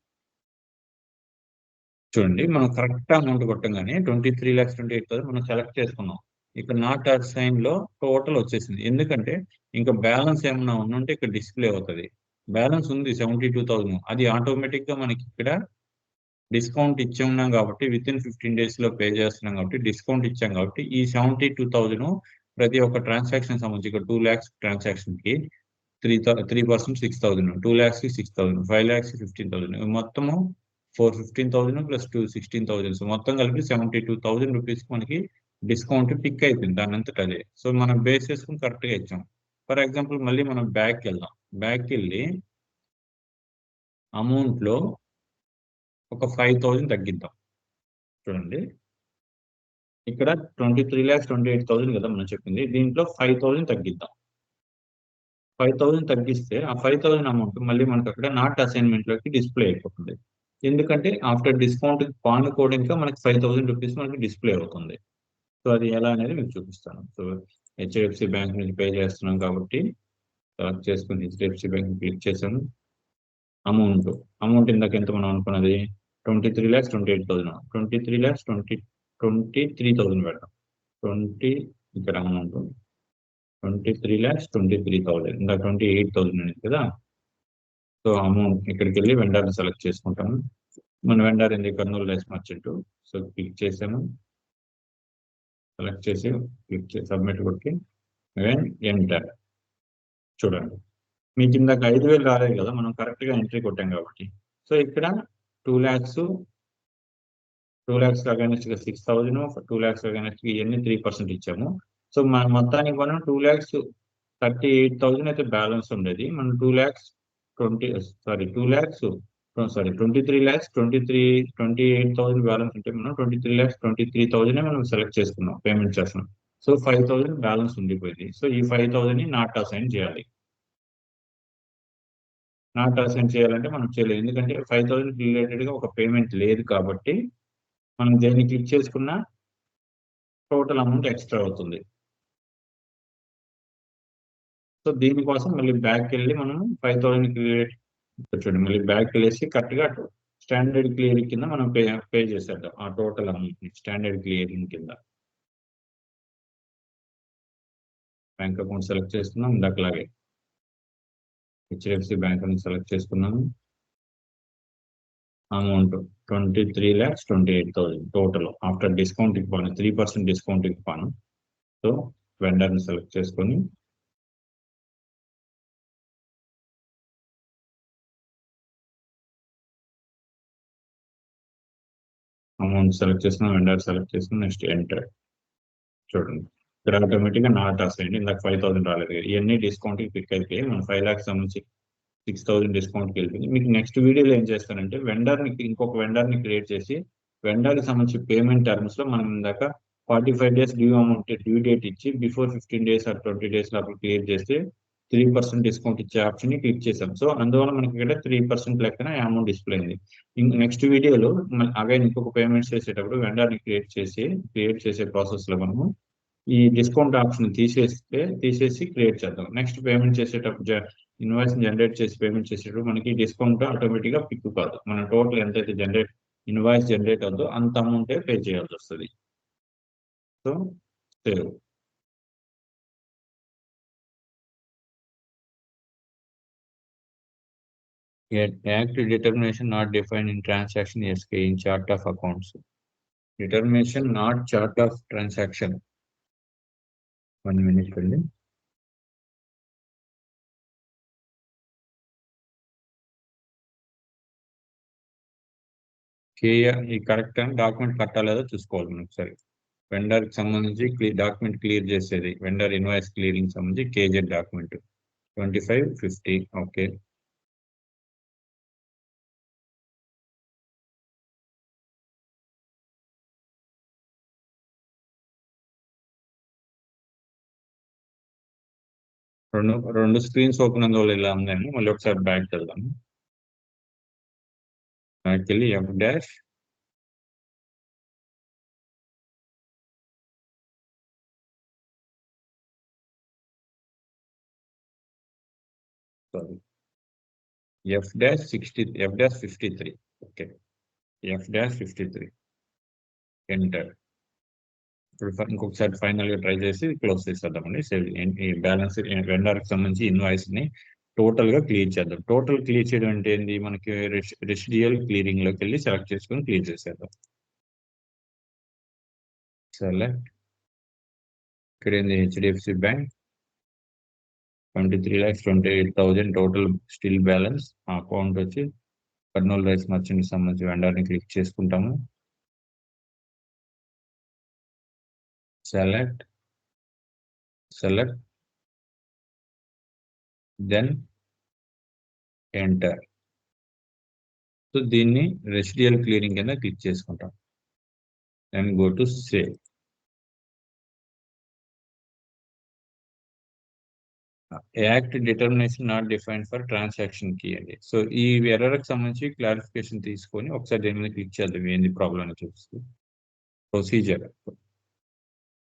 చూడండి మనం కరెక్ట్ అమౌంట్ కొట్టంగానే 23,28,000 మనం సెలెక్ట్ చేసుకున్నాం. ఇక్కడ నాట్ అసైన్ లో టోటల్ వచ్చేసింది. ఎందుకంటే ఇంకా బ్యాలెన్స్ ఏమన్నా ఉంటే ఇక్కడ డిస్ప్లే అవుతుంది. బ్యాలెన్స్ ఉంది 72,000, అది ఆటోమేటిక్ గా మనకి ఇక్కడ డిస్కౌంట్ ఇచ్చాం కాబట్టి విత్ ఇన్ 15 days లో పే చేస్తున్నాం కాబట్టి డిస్కౌంట్ ఇచ్చాం కాబట్టి ఈ 72,000 ప్రతి ఒక్క ట్రాన్సాక్షన్ సంబంధించి ఇక్కడ 2 lakhs ట్రాన్సాక్షన్ కి 3% 6,000, 2 lakhs కి 6,000, 5 lakhs కి 15,000, మొత్తము 15,000 ప్లస్ 16,000. సో మొత్తం కలిపి 72,000 రూపీస్ మనకి డిస్కౌంట్ పిక్ అయిపోయింది దాని అంతటా అదే. సో మనం బేస్ చేసుకుని కరెక్ట్ గా ఇచ్చాం. ఫర్ ఎగ్జాంపుల్ మళ్ళీ మనం బ్యాక్ వెళ్దాం. బ్యాక్ వెళ్ళి అమౌంట్ లో ఒక 5,000 తగ్గిద్దాం. చూడండి ఇక్కడ 23,28,000 కదా మనం చెప్పింది, దీంట్లో 5,000 తగ్గిద్దాం. 5,000 తగ్గిస్తే ఆ 5,000 అమౌంట్ మళ్ళీ మనకు అక్కడ నాట్ అసైన్మెంట్ లోకి డిస్ప్లే అయిపోతుంది. ఎందుకంటే ఆఫ్టర్ డిస్కౌంట్ పాన్ కోడ్ ఇంకా మనకి 5,000 రూపీస్ మనకి డిస్ప్లే అవుతుంది. సో అది ఎలా అనేది మీకు చూపిస్తాను. సో HDFC బ్యాంక్ నుంచి పే చేస్తున్నాం కాబట్టి సెలెక్ట్ చేసుకుని HDFC బ్యాంక్ క్లిక్ చేశాను. అమౌంట్ ఇందాక ఎంత మనం అనుకున్నది 23,28,000, 23,23,000 పెడతాం. 20 ఇక్కడ అమౌంట్ 23,23,000 ఇంకా 28,000 ఉంది కదా. సో అమౌంట్ ఇక్కడికి వెళ్ళి వెండర్ని సెలెక్ట్ చేసుకుంటాము. మన వెండర్ ఏంది Kurnool rice merchant. So click చేసాము, సెలెక్ట్ చేసి క్లిక్ చేసి సబ్మిట్ కొట్టి ఎంటర్. చూడండి మీకు ఇందాక 5,000 రాలేదు కదా, మనం కరెక్ట్ గా ఎంట్రీ కొట్టాం కాబట్టి. సో ఇక్కడ 2 lakhs 2 lakhs against 6,000 2 lakhs against ఇవన్నీ 3% ఇచ్చాము. సో మన మొత్తానికి మనం 2,38,000 అయితే బ్యాలెన్స్ ఉండేది. మనం 28,000 బ్యాలెన్స్ ఉంటే మనం 23,23,000 మనం సెలెక్ట్ చేసుకున్నాం, పేమెంట్ చేస్తున్నాం. సో 5,000 బ్యాలెన్స్ ఉండిపోయింది. సో ఈ 5,000 నాట్ అసైన్ చేయాలి. నాట్ అసైన్ చేయాలంటే మనం చేయలేదు, ఎందుకంటే 5,000 రిలేటెడ్ గా ఒక పేమెంట్ లేదు కాబట్టి మనం దేన్ని క్లిక్ చేసుకున్నా టోటల్ అమౌంట్ ఎక్స్ట్రా అవుతుంది. సో దీనికోసం మళ్ళీ బ్యాక్ వెళ్ళి మనం 5,000 క్రియేట్ చూడండి, మళ్ళీ బ్యాక్ వెళ్ళేసి కరెక్ట్ గా స్టాండర్డ్ క్లియరింగ్ కింద మనం పే చేసేద్దాం ఆ టోటల్ అమౌంట్ ని స్టాండర్డ్ క్లియరింగ్ కింద. బ్యాంక్ అకౌంట్ సెలెక్ట్ చేసుకున్నాం, ఇందాకలాగే హెచ్డిఎఫ్సి బ్యాంక్ అని సెలెక్ట్ చేసుకున్నాము. అమౌంట్ 23,28,000 టోటల్ ఆఫ్టర్ డిస్కౌంట్ ఇవ్వను, 3% డిస్కౌంట్ ఇవ్వను. సో వెండర్ని సెలెక్ట్ చేసుకొని అమౌంట్ సెలెక్ట్ చేసుకున్నాం, వెండర్ సెలెక్ట్ చేసుకుని నెక్స్ట్ ఎంటర్. చూడండి ఇక్కడ ఆటోమేటిక్ గా నాట్ అసైన్, ఇందాక 5,000 రాలేదు. ఇవన్నీ డిస్కౌంట్ కి క్లిక్ అయిపోయి మనం 5 lakhs సంబంధించి 6,000 డిస్కౌంట్ కి వెళ్ళిపోయింది. మీకు నెక్స్ట్ వీడియోలో ఏం చేస్తానంటే ఇంకొక వెండర్ ని క్రియేట్ చేసి వెండర్ కి సంబంధించి పేమెంట్ టర్మ్స్ లో మనం ఇందాక 45 days డ్యూ డేట్ ఇచ్చి బిఫోర్ 15 days ఆర్ 20 days లోపల క్లియర్ చేస్తే 3% డిస్కౌంట్ ఇచ్చే ఆప్షన్ ని క్లిక్ చేసాం. సో అందువల్ల మనకి ఇక్కడ 3% లెక్కన అమౌంట్ డిస్ప్లే అయింది. నెక్స్ట్ వీడియోలో అగైన్ ఇంకొక పేమెంట్స్ చేసేటప్పుడు వెండర్ ని క్రియేట్ చేసే ప్రాసెస్ లో మనము ఈ డిస్కౌంట్ ఆప్షన్ తీసేసి క్రియేట్ చేద్దాం. నెక్స్ట్ పేమెంట్ చేసేటప్పుడు ఇన్వాయిస్ జనరేట్ చేసి పేమెంట్ చేసేటప్పుడు మనకి డిస్కౌంట్ ఆటోమేటిక్ గా పిక్ కాదు. మన టోటల్ ఎంతైతే ఇన్వాయిస్ జనరేట్ అవుతుందో అంత అమౌంటే పే చేయాల్సి వస్తుంది. So save. Act determination not defined in transaction SK in chart of accounts. Determination not chart of transaction. 1 minute only. ఈ కరెక్ట్ అని డాక్యుమెంట్ కట్టాలేదో చూసుకోవాలి మనం ఒకసారి. వెండర్ కి సంబంధించి డాక్యుమెంట్ క్లియర్ చేసేది వెండర్ ఇన్వాయిస్ క్లియరింగ్ సంబంధించి కేజెడ్ డాక్యుమెంట్ 2550. ఓకే, రెండు స్క్రీన్స్ ఓపెన్ అందువల్ల ఇలా ఉందండి. మళ్ళీ ఒకసారి బ్యాక్ వెళ్దాం. బ్యాక్ వెళ్ళి F dash F-53. Okay, F-53 enter. ఇప్పుడు ఇంకొకసారి ఫైనల్ గా ట్రై చేసి క్లోజ్ చేసేద్దామండి. బ్యాలెన్స్ వెండర్ కి సంబంధించి ఇన్వాయిస్ ని టోటల్ గా క్లియర్ చేద్దాం. టోటల్ క్లియర్ చేయడం అంటే ఏంటి, మనకి రెసిడియల్ క్లియరింగ్ లోకి వెళ్ళి సెలెక్ట్ చేసుకొని క్లియర్ చేసేద్దాం. సెలెక్ట్. ఇక్కడ ఏంది HDFC bank 23,28,000 total still balance. Account వచ్చి కర్నూలు రైస్ మర్చెంట్ కి సంబంధించి వెండర్ని క్లిక్ చేసుకుంటాము. Select then enter. సో దీన్ని రెసిడియల్ క్లియరింగ్ కింద క్లిక్ చేసుకుంటాం. Then go to save. Act determination not defined for transaction key అండి. సో ఈ ఎర్రర్కి సంబంధించి క్లారిఫికేషన్ తీసుకొని ఒకసారి దీని మీద క్లిక్ చేద్దాం, ఏంది ప్రాబ్లం అని చూపిస్తూ. ప్రొసీజర్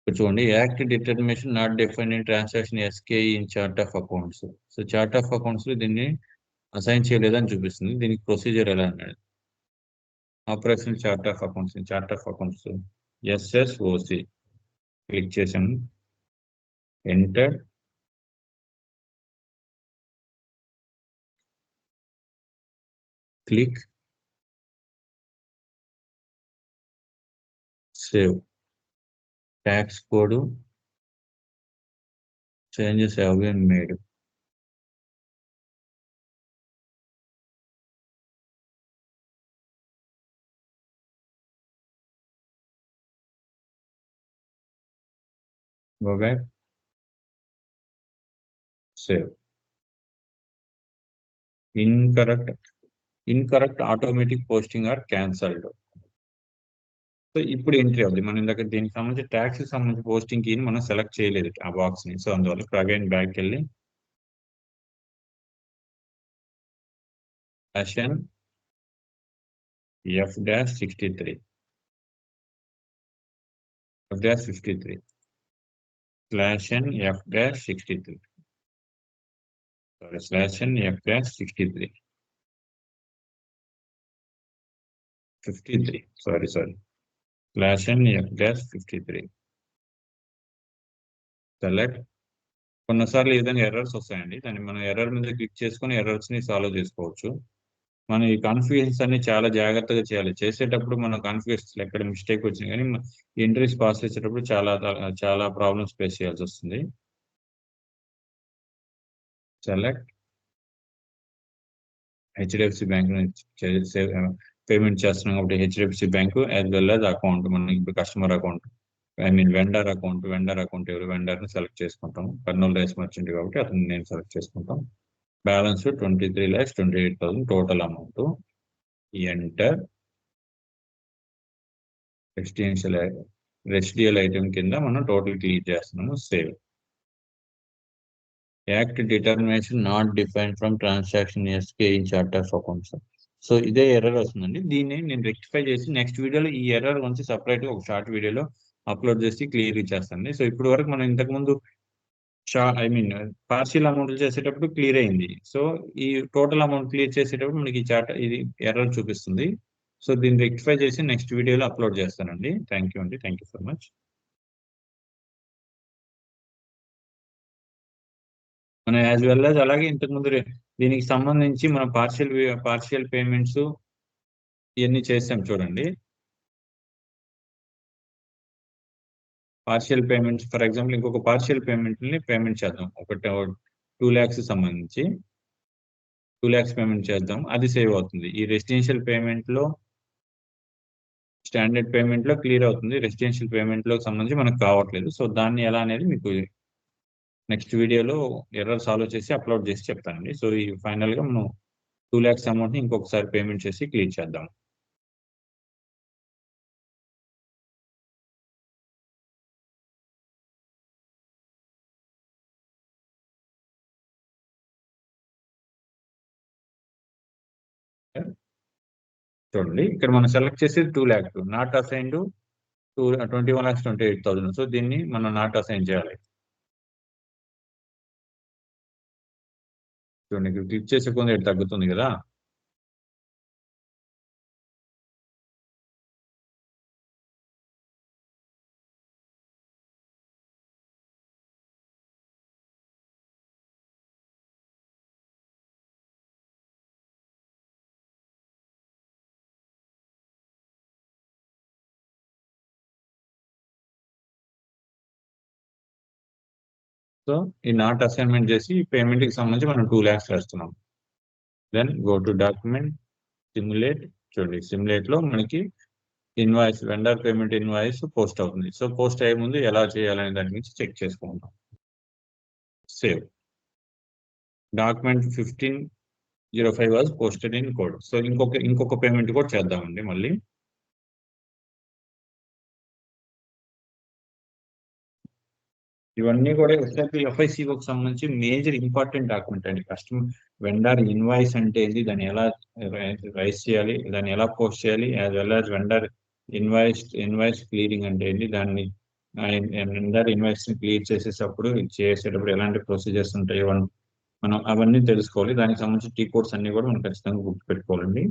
చూడండి, act determination not defined in transaction SK in chart of accounts. So chart of accounts లో దీన్ని అసైన్ చేయలేదని చూపిస్తుంది. దీనికి ప్రొసీజర్ ఎలా అన్నాడు, operation chart of accounts SSOC click చేసాము, enter, click, save. Tax code changes have been made. Go back, save. Incorrect automatic posting are cancelled. సో ఇప్పుడు ఎంట్రీ అవుతుంది. మనం ఇందాక దీనికి సంబంధించి ట్యాక్స్ సంబంధించి పోస్టింగ్ కీని మనం సెలెక్ట్ చేయలేదు ఆ బాక్స్ ని. సో అందువల్ల ఇప్పుడు అగైన్ బ్యాక్ వెళ్ళి F-63 F-53 /N-F-63 /N-F-63 53 sorry /N-F-53 select. కొన్నిసార్లు ఏదైనా ఎర్రర్స్ వస్తాయండి, దాన్ని మనం ఎర్రర్ మీద క్లిక్ చేసుకొని ఎర్రర్స్ ని సాల్వ్ చేసుకోవచ్చు. మనం ఈ కాన్ఫిగరేషన్స్ అన్ని చాలా జాగ్రత్తగా చేయాలి. చేసేటప్పుడు మనం కాన్ఫిగరేషన్స్ ఎక్కడ మిస్టేక్ వచ్చినా కానీ ఎంట్రీస్ పాస్ చేసేటప్పుడు చాలా ప్రాబ్లమ్స్ ఫేస్ చేయాల్సి వస్తుంది. సెలెక్ట్. హెచ్డిఎఫ్సి బ్యాంక్ పేమెంట్ చేస్తున్నాం కాబట్టి HDFC bank as well as account, మనకి ఇప్పుడు కస్టమర్ అకౌంట్, వెండర్ అకౌంట్ ఎవరు వెండర్ని సెలెక్ట్ చేసుకుంటాం. కర్నూలు రైస్ మర్చెంట్ కాబట్టి అతను నేను సెలెక్ట్ చేసుకుంటాం. Balance 23,28,000 total amount. Enter. Residual item కింద మనం టోటల్ క్లిక్ చేస్తున్నాము. Save. Act determination not define from transaction SK in chart of accounts. So ఇదే ఎర్రర్ వస్తుందండి. దీన్ని నేను రెక్టిఫై చేసి నెక్స్ట్ వీడియోలో ఈ ఎర్రర్ గురించి సపరేట్గా ఒక షార్ట్ వీడియోలో అప్లోడ్ చేసి క్లియర్ ఇచ్చేస్తాను. సో ఇప్పటి వరకు మనం ఇంతకుముందు పార్షియల్ అమౌంట్ చేసేటప్పుడు క్లియర్ అయింది. సో ఈ టోటల్ అమౌంట్ క్లియర్ చేసేటప్పుడు మనకి ఈ చార్ట్ ఇది ఎర్రర్ చూపిస్తుంది. సో దీన్ని రెక్టిఫై చేసి నెక్స్ట్ వీడియోలో అప్లోడ్ చేస్తానండి. థ్యాంక్ యూ అండి. Thank you so much. మనం యాజ్ వెల్ యాజ్ అలాగే ఇంతకుముందు దీనికి సంబంధించి మనం పార్షియల్ పేమెంట్స్ ఇవన్నీ చేసాం చూడండి. పార్షియల్ పేమెంట్స్ ఫర్ ఎగ్జాంపుల్ ఇంకొక పార్షియల్ పేమెంట్ని పేమెంట్ చేద్దాం. ఒక 2 lakhs సంబంధించి 2 lakhs పేమెంట్ చేద్దాం. అది సేవ్ అవుతుంది. ఈ రెసిడెన్షియల్ పేమెంట్ లో స్టాండర్డ్ పేమెంట్ లో క్లియర్ అవుతుంది. రెసిడెన్షియల్ పేమెంట్ లో సంబంధించి మనకు కావట్లేదు. సో దాన్ని ఎలా అనేది మీకు నెక్స్ట్ వీడియోలో ఎర్రర్ సాల్వ్ చేసి అప్లోడ్ చేసి చెప్తానండి. సో ఈ ఫైనల్ గా మనం 2 lakhs అమౌంట్ ని ఇంకొకసారి పేమెంట్ చేసి క్లియర్ చేద్దాం. చూడండి ఇక్కడ మనం సెలెక్ట్ చేసేది 2 lakhs, నాట్ అసైన్డ్ 21,28,000. సో దీన్ని మనం నాట్ అసైన్ చేయాలి. చూడండి ఇక్కడ క్లిక్ చేసే కొంత తగ్గుతుంది కదా. సో ఈ నాట్ అసైన్మెంట్ చేసి పేమెంట్ కి సంబంధించి మనం 2 lakhs వేస్తున్నాం. Then go to document, simulate. చూడండి సిమ్యులేట్ లో మనకి invoice, vendor payment invoice post అవుతుంది. సో పోస్ట్ అయ్యే ముందు ఎలా చేయాలనే దాని గురించి చెక్ చేసుకుంటాం. Save. Document 1505 was posted in code. So ఇంకొక పేమెంట్ కూడా చేద్దామండి మళ్ళీ. ఇవన్నీ కూడా ఎస్ఐపి ఎఫ్ఐసిఓకి సంబంధించి మేజర్ ఇంపార్టెంట్ డాక్యుమెంట్ అండి. కస్టమర్ వెండర్ ఇన్వాయిస్ అంటే ఏంటి, దాన్ని ఎలా రైస్ చేయాలి, దాన్ని ఎలా పోస్ట్ చేయాలి, as well as vendor invoice clearing అంటే ఏంటి, దాన్ని వెండర్ ఇన్వాయిస్ ని క్లియర్ చేసేటప్పుడు ఎలాంటి ప్రొసీజర్స్ ఉంటాయి, మనం అవన్నీ తెలుసుకోవాలి. దానికి సంబంధించి టీ కోడ్స్ అన్ని కూడా మనం ఖచ్చితంగా గుర్తుపెట్టుకోవాలండి.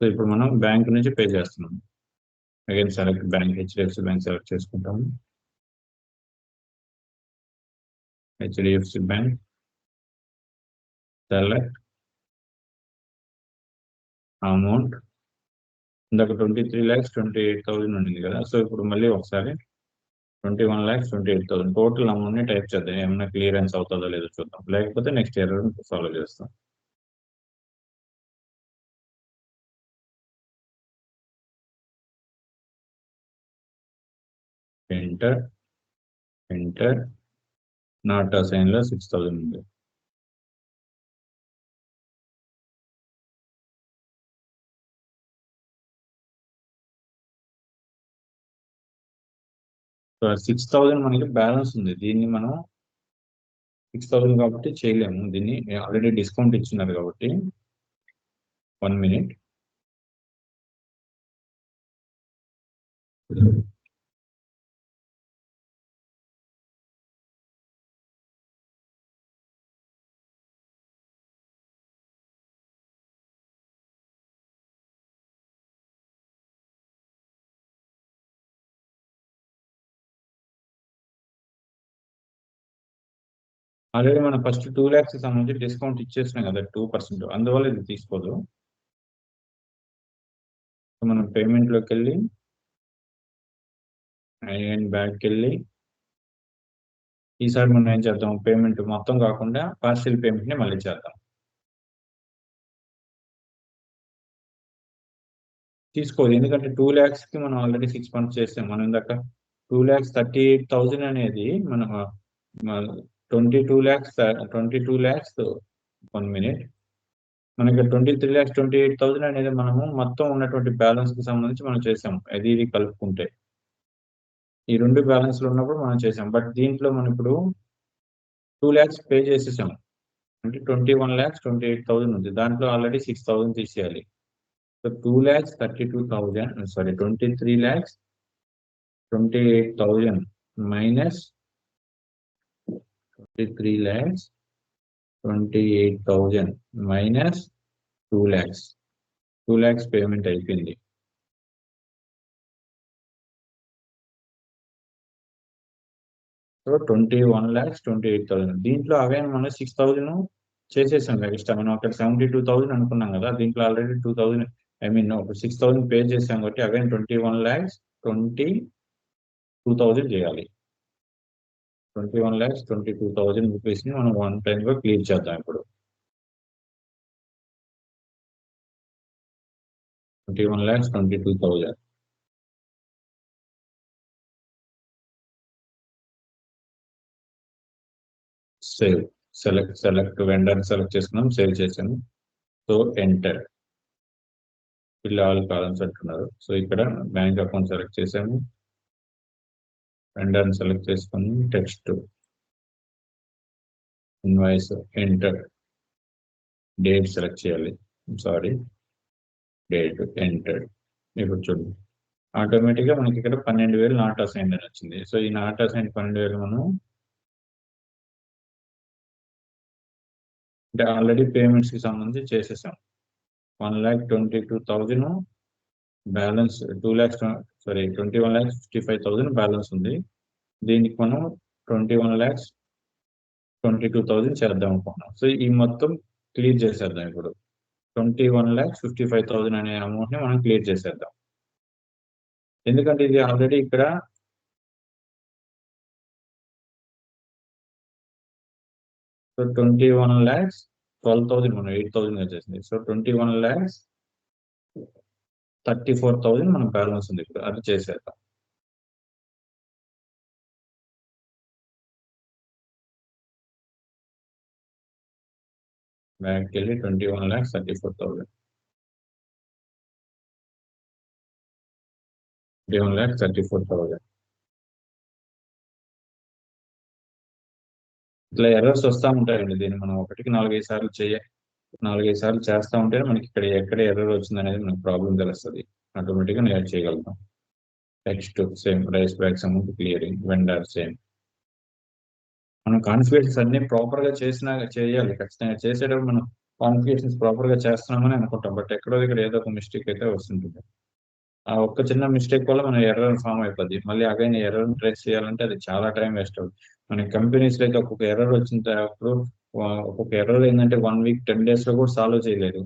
సో ఇప్పుడు మనం బ్యాంక్ నుంచి పే చేస్తున్నాం. Again select bank, HDFC bank select చేసుకుంటాము. HDFC bank select amount. ఇందాక 23,28,000 ఉండింది కదా, సో ఇప్పుడు మళ్ళీ ఒకసారి 21,28,000 టోటల్ అమౌంట్ ని టైప్ చేద్దాం. ఏమైనా క్లియరెన్స్ అవుతుందో లేదో చూద్దాం, లేకపోతే నెక్స్ట్ ఎర్రర్ సాల్వ్ చేస్తాం. ఎంటర్ ఎంటర్ నాట్ అసైన్ లో 6,000 ఉంది. సో 6,000 మనకి బ్యాలెన్స్ ఉంది. దీన్ని మనం 6,000 కాబట్టి చేయలేము. దీన్ని ఆల్రెడీ డిస్కౌంట్ ఇచ్చినారు కాబట్టి 1 minute. ఆల్రెడీ మనం ఫస్ట్ 2 lakhs సంబంధించి డిస్కౌంట్ ఇచ్చేసినాం కదా 2%, అందువల్ల ఇది తీసుకోదు. మనం పేమెంట్ లోకి వెళ్ళి అండ్ బ్యాక్ వెళ్ళి ఈసారి మనం ఏం చేద్దాం, పేమెంట్ మొత్తం కాకుండా పార్షియల్ పేమెంట్ ని మళ్ళీ చేద్దాం. తీసుకోదు, ఎందుకంటే 2 lakhs కి మనం ఆల్రెడీ 6 months చేసాం. మనం ఇందాక 2,38,000 అనేది మనం 22 lakhs 1 minute. మనకి 23,28,000 అనేది మనము మొత్తం ఉన్నటువంటి బ్యాలెన్స్ కి సంబంధించి మనం చేసాం. ఇది కలుపుకుంటే ఈ రెండు బ్యాలెన్స్లు ఉన్నప్పుడు మనం చేసాం. బట్ దీంట్లో మనం ఇప్పుడు 2 lakhs పే చేసేసాం, అంటే 21,28,000 ఉంది. దాంట్లో ఆల్రెడీ 6,000 తీసేయాలి. So 23,28,000 minus 23,28,000 minus 2 lakhs. 2 lakhs payment అయిపోయింది. సో 21,28,000. దీంట్లో అగైన్ మనం 6,000 చేసేసాం ఎక్స్ట్రా. మనం అక్కడ 72,000 అనుకున్నాం కదా, దీంట్లో ఆల్రెడీ 2,000 ఒక 6,000 పే చేసాం కాబట్టి అగైన్ 21,22,000 చేయాలి. 21,22,000 రూపీస్ ని మనం 1 time గా క్లియర్ చేద్దాం. ఇప్పుడు 21,22,000 సేవ్. సెలెక్ట్ వెండర్ సెలెక్ట్ చేసుకున్నాం, సేవ్ చేసాము. So enter fill all columns అంటున్నారు. సో ఇక్కడ బ్యాంక్ అకౌంట్ సెలెక్ట్ చేసాము, వెండర్ సెలెక్ట్ చేసుకుని text invoice enter, date select చేయాలి, డేట్ ఎంటర్. ఇప్పుడు చూడండి ఆటోమేటిక్ గా మనకి ఇక్కడ 12,000 నాట్ అసైన్ అని వచ్చింది. సో ఈ నాట్ అసైన్ 12,000 మనం అంటే ఆల్రెడీ పేమెంట్స్ కి సంబంధించి చేసేసాం. 1,22,000 బ్యాలెన్స్, 21,55,000 బ్యాలెన్స్ ఉంది. దీనికి మనం 21,22,000 చేద్దాం అనుకున్నాం. సో ఈ మొత్తం క్లియర్ చేసేద్దాం. ఇప్పుడు 21,55,000 అనే అమౌంట్ ని మనం క్లియర్ చేసేద్దాం. ఎందుకంటే ఇది ఆల్రెడీ ఇక్కడ సో 21,12,000 మనం 8,000 వచ్చేసింది. సో 21,34,000 మనం బ్యాలెన్స్ ఉంది. ఇప్పుడు అది చేసేద్దాం. బ్యాంక్కి వెళ్ళి 21,34,000 21,34,000 ఇట్లా ఎర్రర్స్ వస్తూ ఉంటాయండి. దీన్ని మనం 1కి 4-5 సార్లు 4-5 సార్లు చేస్తూ ఉంటే మనకి ఇక్కడ ఎక్కడ ఎర్రర్ వచ్చింది అనేది మనకి ప్రాబ్లం తెలుస్తుంది. ఆటోమేటిక్గా నేను చేయగలుగుతాం. Text same, rice backs amount clearing, vendor same. మనం కాన్ఫిగరేషన్స్ అన్ని ప్రాపర్ గా చేయాలి. ఖచ్చితంగా చేసేటప్పుడు మనం కాన్ఫిగరేషన్స్ ప్రాపర్ గా చేస్తున్నామని అనుకుంటాం, బట్ ఎక్కడో ఇక్కడ ఏదో ఒక మిస్టేక్ అయితే వస్తుంటుంది. ఆ ఒక్క చిన్న మిస్టేక్ వల్ల మన ఎర్రర్ ఫామ్ అయిపోద్ది. మళ్ళీ అగైన్ ఎర్రర్ ట్రేస్ చేయాలంటే అది చాలా టైం వేస్ట్ అవుతుంది. మన కంపెనీస్‌లో అయితే ఒక్కొక్క ఎర్రర్ వచ్చినప్పుడు ఒక్కొక్క ఎర్రర్ ఏంటంటే 1 వీక్ 10 డేస్‌లో కూడా సాల్వ్ చేయలేరు.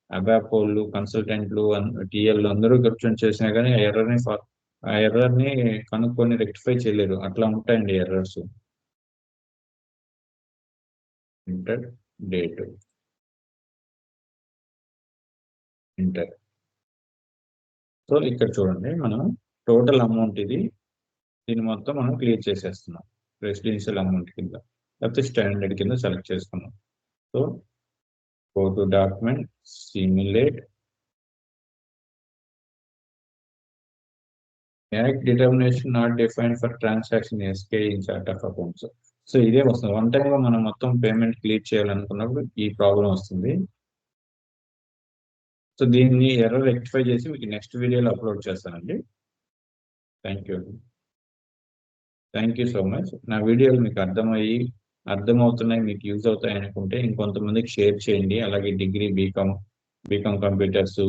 అబాప్ వోళ్ళు, కన్సల్టెంట్లు, టీఎల్‌లు అందరూ కూర్చొని చేసినా గానీ ఆ ఎర్రర్‌ని కనుక్కొని రెక్టిఫై చేయలేరు. అట్లా ఉంటాయండి errors. Inter date, inter. So ఇక్కడ చూడండి మనం టోటల్ అమౌంట్ ఇది. దీన్ని మొత్తం మనం క్లియర్ చేసేస్తున్నాం. రెసిడెన్షియల్ అమౌంట్ కింద. లేకపోతే స్టాండర్డ్ కింద సెలెక్ట్ చేసుకున్నాం. So go to document, simulate, make determination not defined for transaction SK in chart of accounts. So ఇదే వస్తుంది. వన్ టైం లో మనం మొత్తం పేమెంట్ క్లియర్ చేయాలనుకున్నప్పుడు ఈ ప్రాబ్లం వస్తుంది. సో దీన్ని ఎర్రర్ రెక్టిఫై చేసి మీకు నెక్స్ట్ వీడియోలో అప్లోడ్ చేస్తానండి. Thank you. Thank you so much. నా వీడియోలు మీకు అర్థమవుతున్నాయి, మీకు యూజ్ అవుతాయి అనుకుంటే ఇంకొంతమందికి షేర్ చేయండి. అలాగే డిగ్రీ బీకామ్ కంప్యూటర్స్,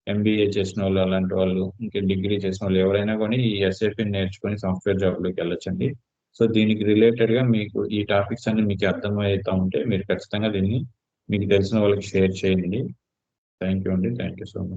ఎంబీఏ చేసిన వాళ్ళు, అలాంటి వాళ్ళు, ఇంకా డిగ్రీ చేసిన వాళ్ళు ఎవరైనా కానీ ఈ ఎస్ఏపి నేర్చుకొని సాఫ్ట్వేర్ జాబ్లోకి వెళ్ళొచ్చండి. సో దీనికి రిలేటెడ్ గా మీకు ఈ టాపిక్స్ అన్ని మీకు అర్థమవుతా ఉంటే మీరు ఖచ్చితంగా దీన్ని మీకు తెలిసిన వాళ్ళకి షేర్ చేయండి. థ్యాంక్ యూ అండి. Thank you so much.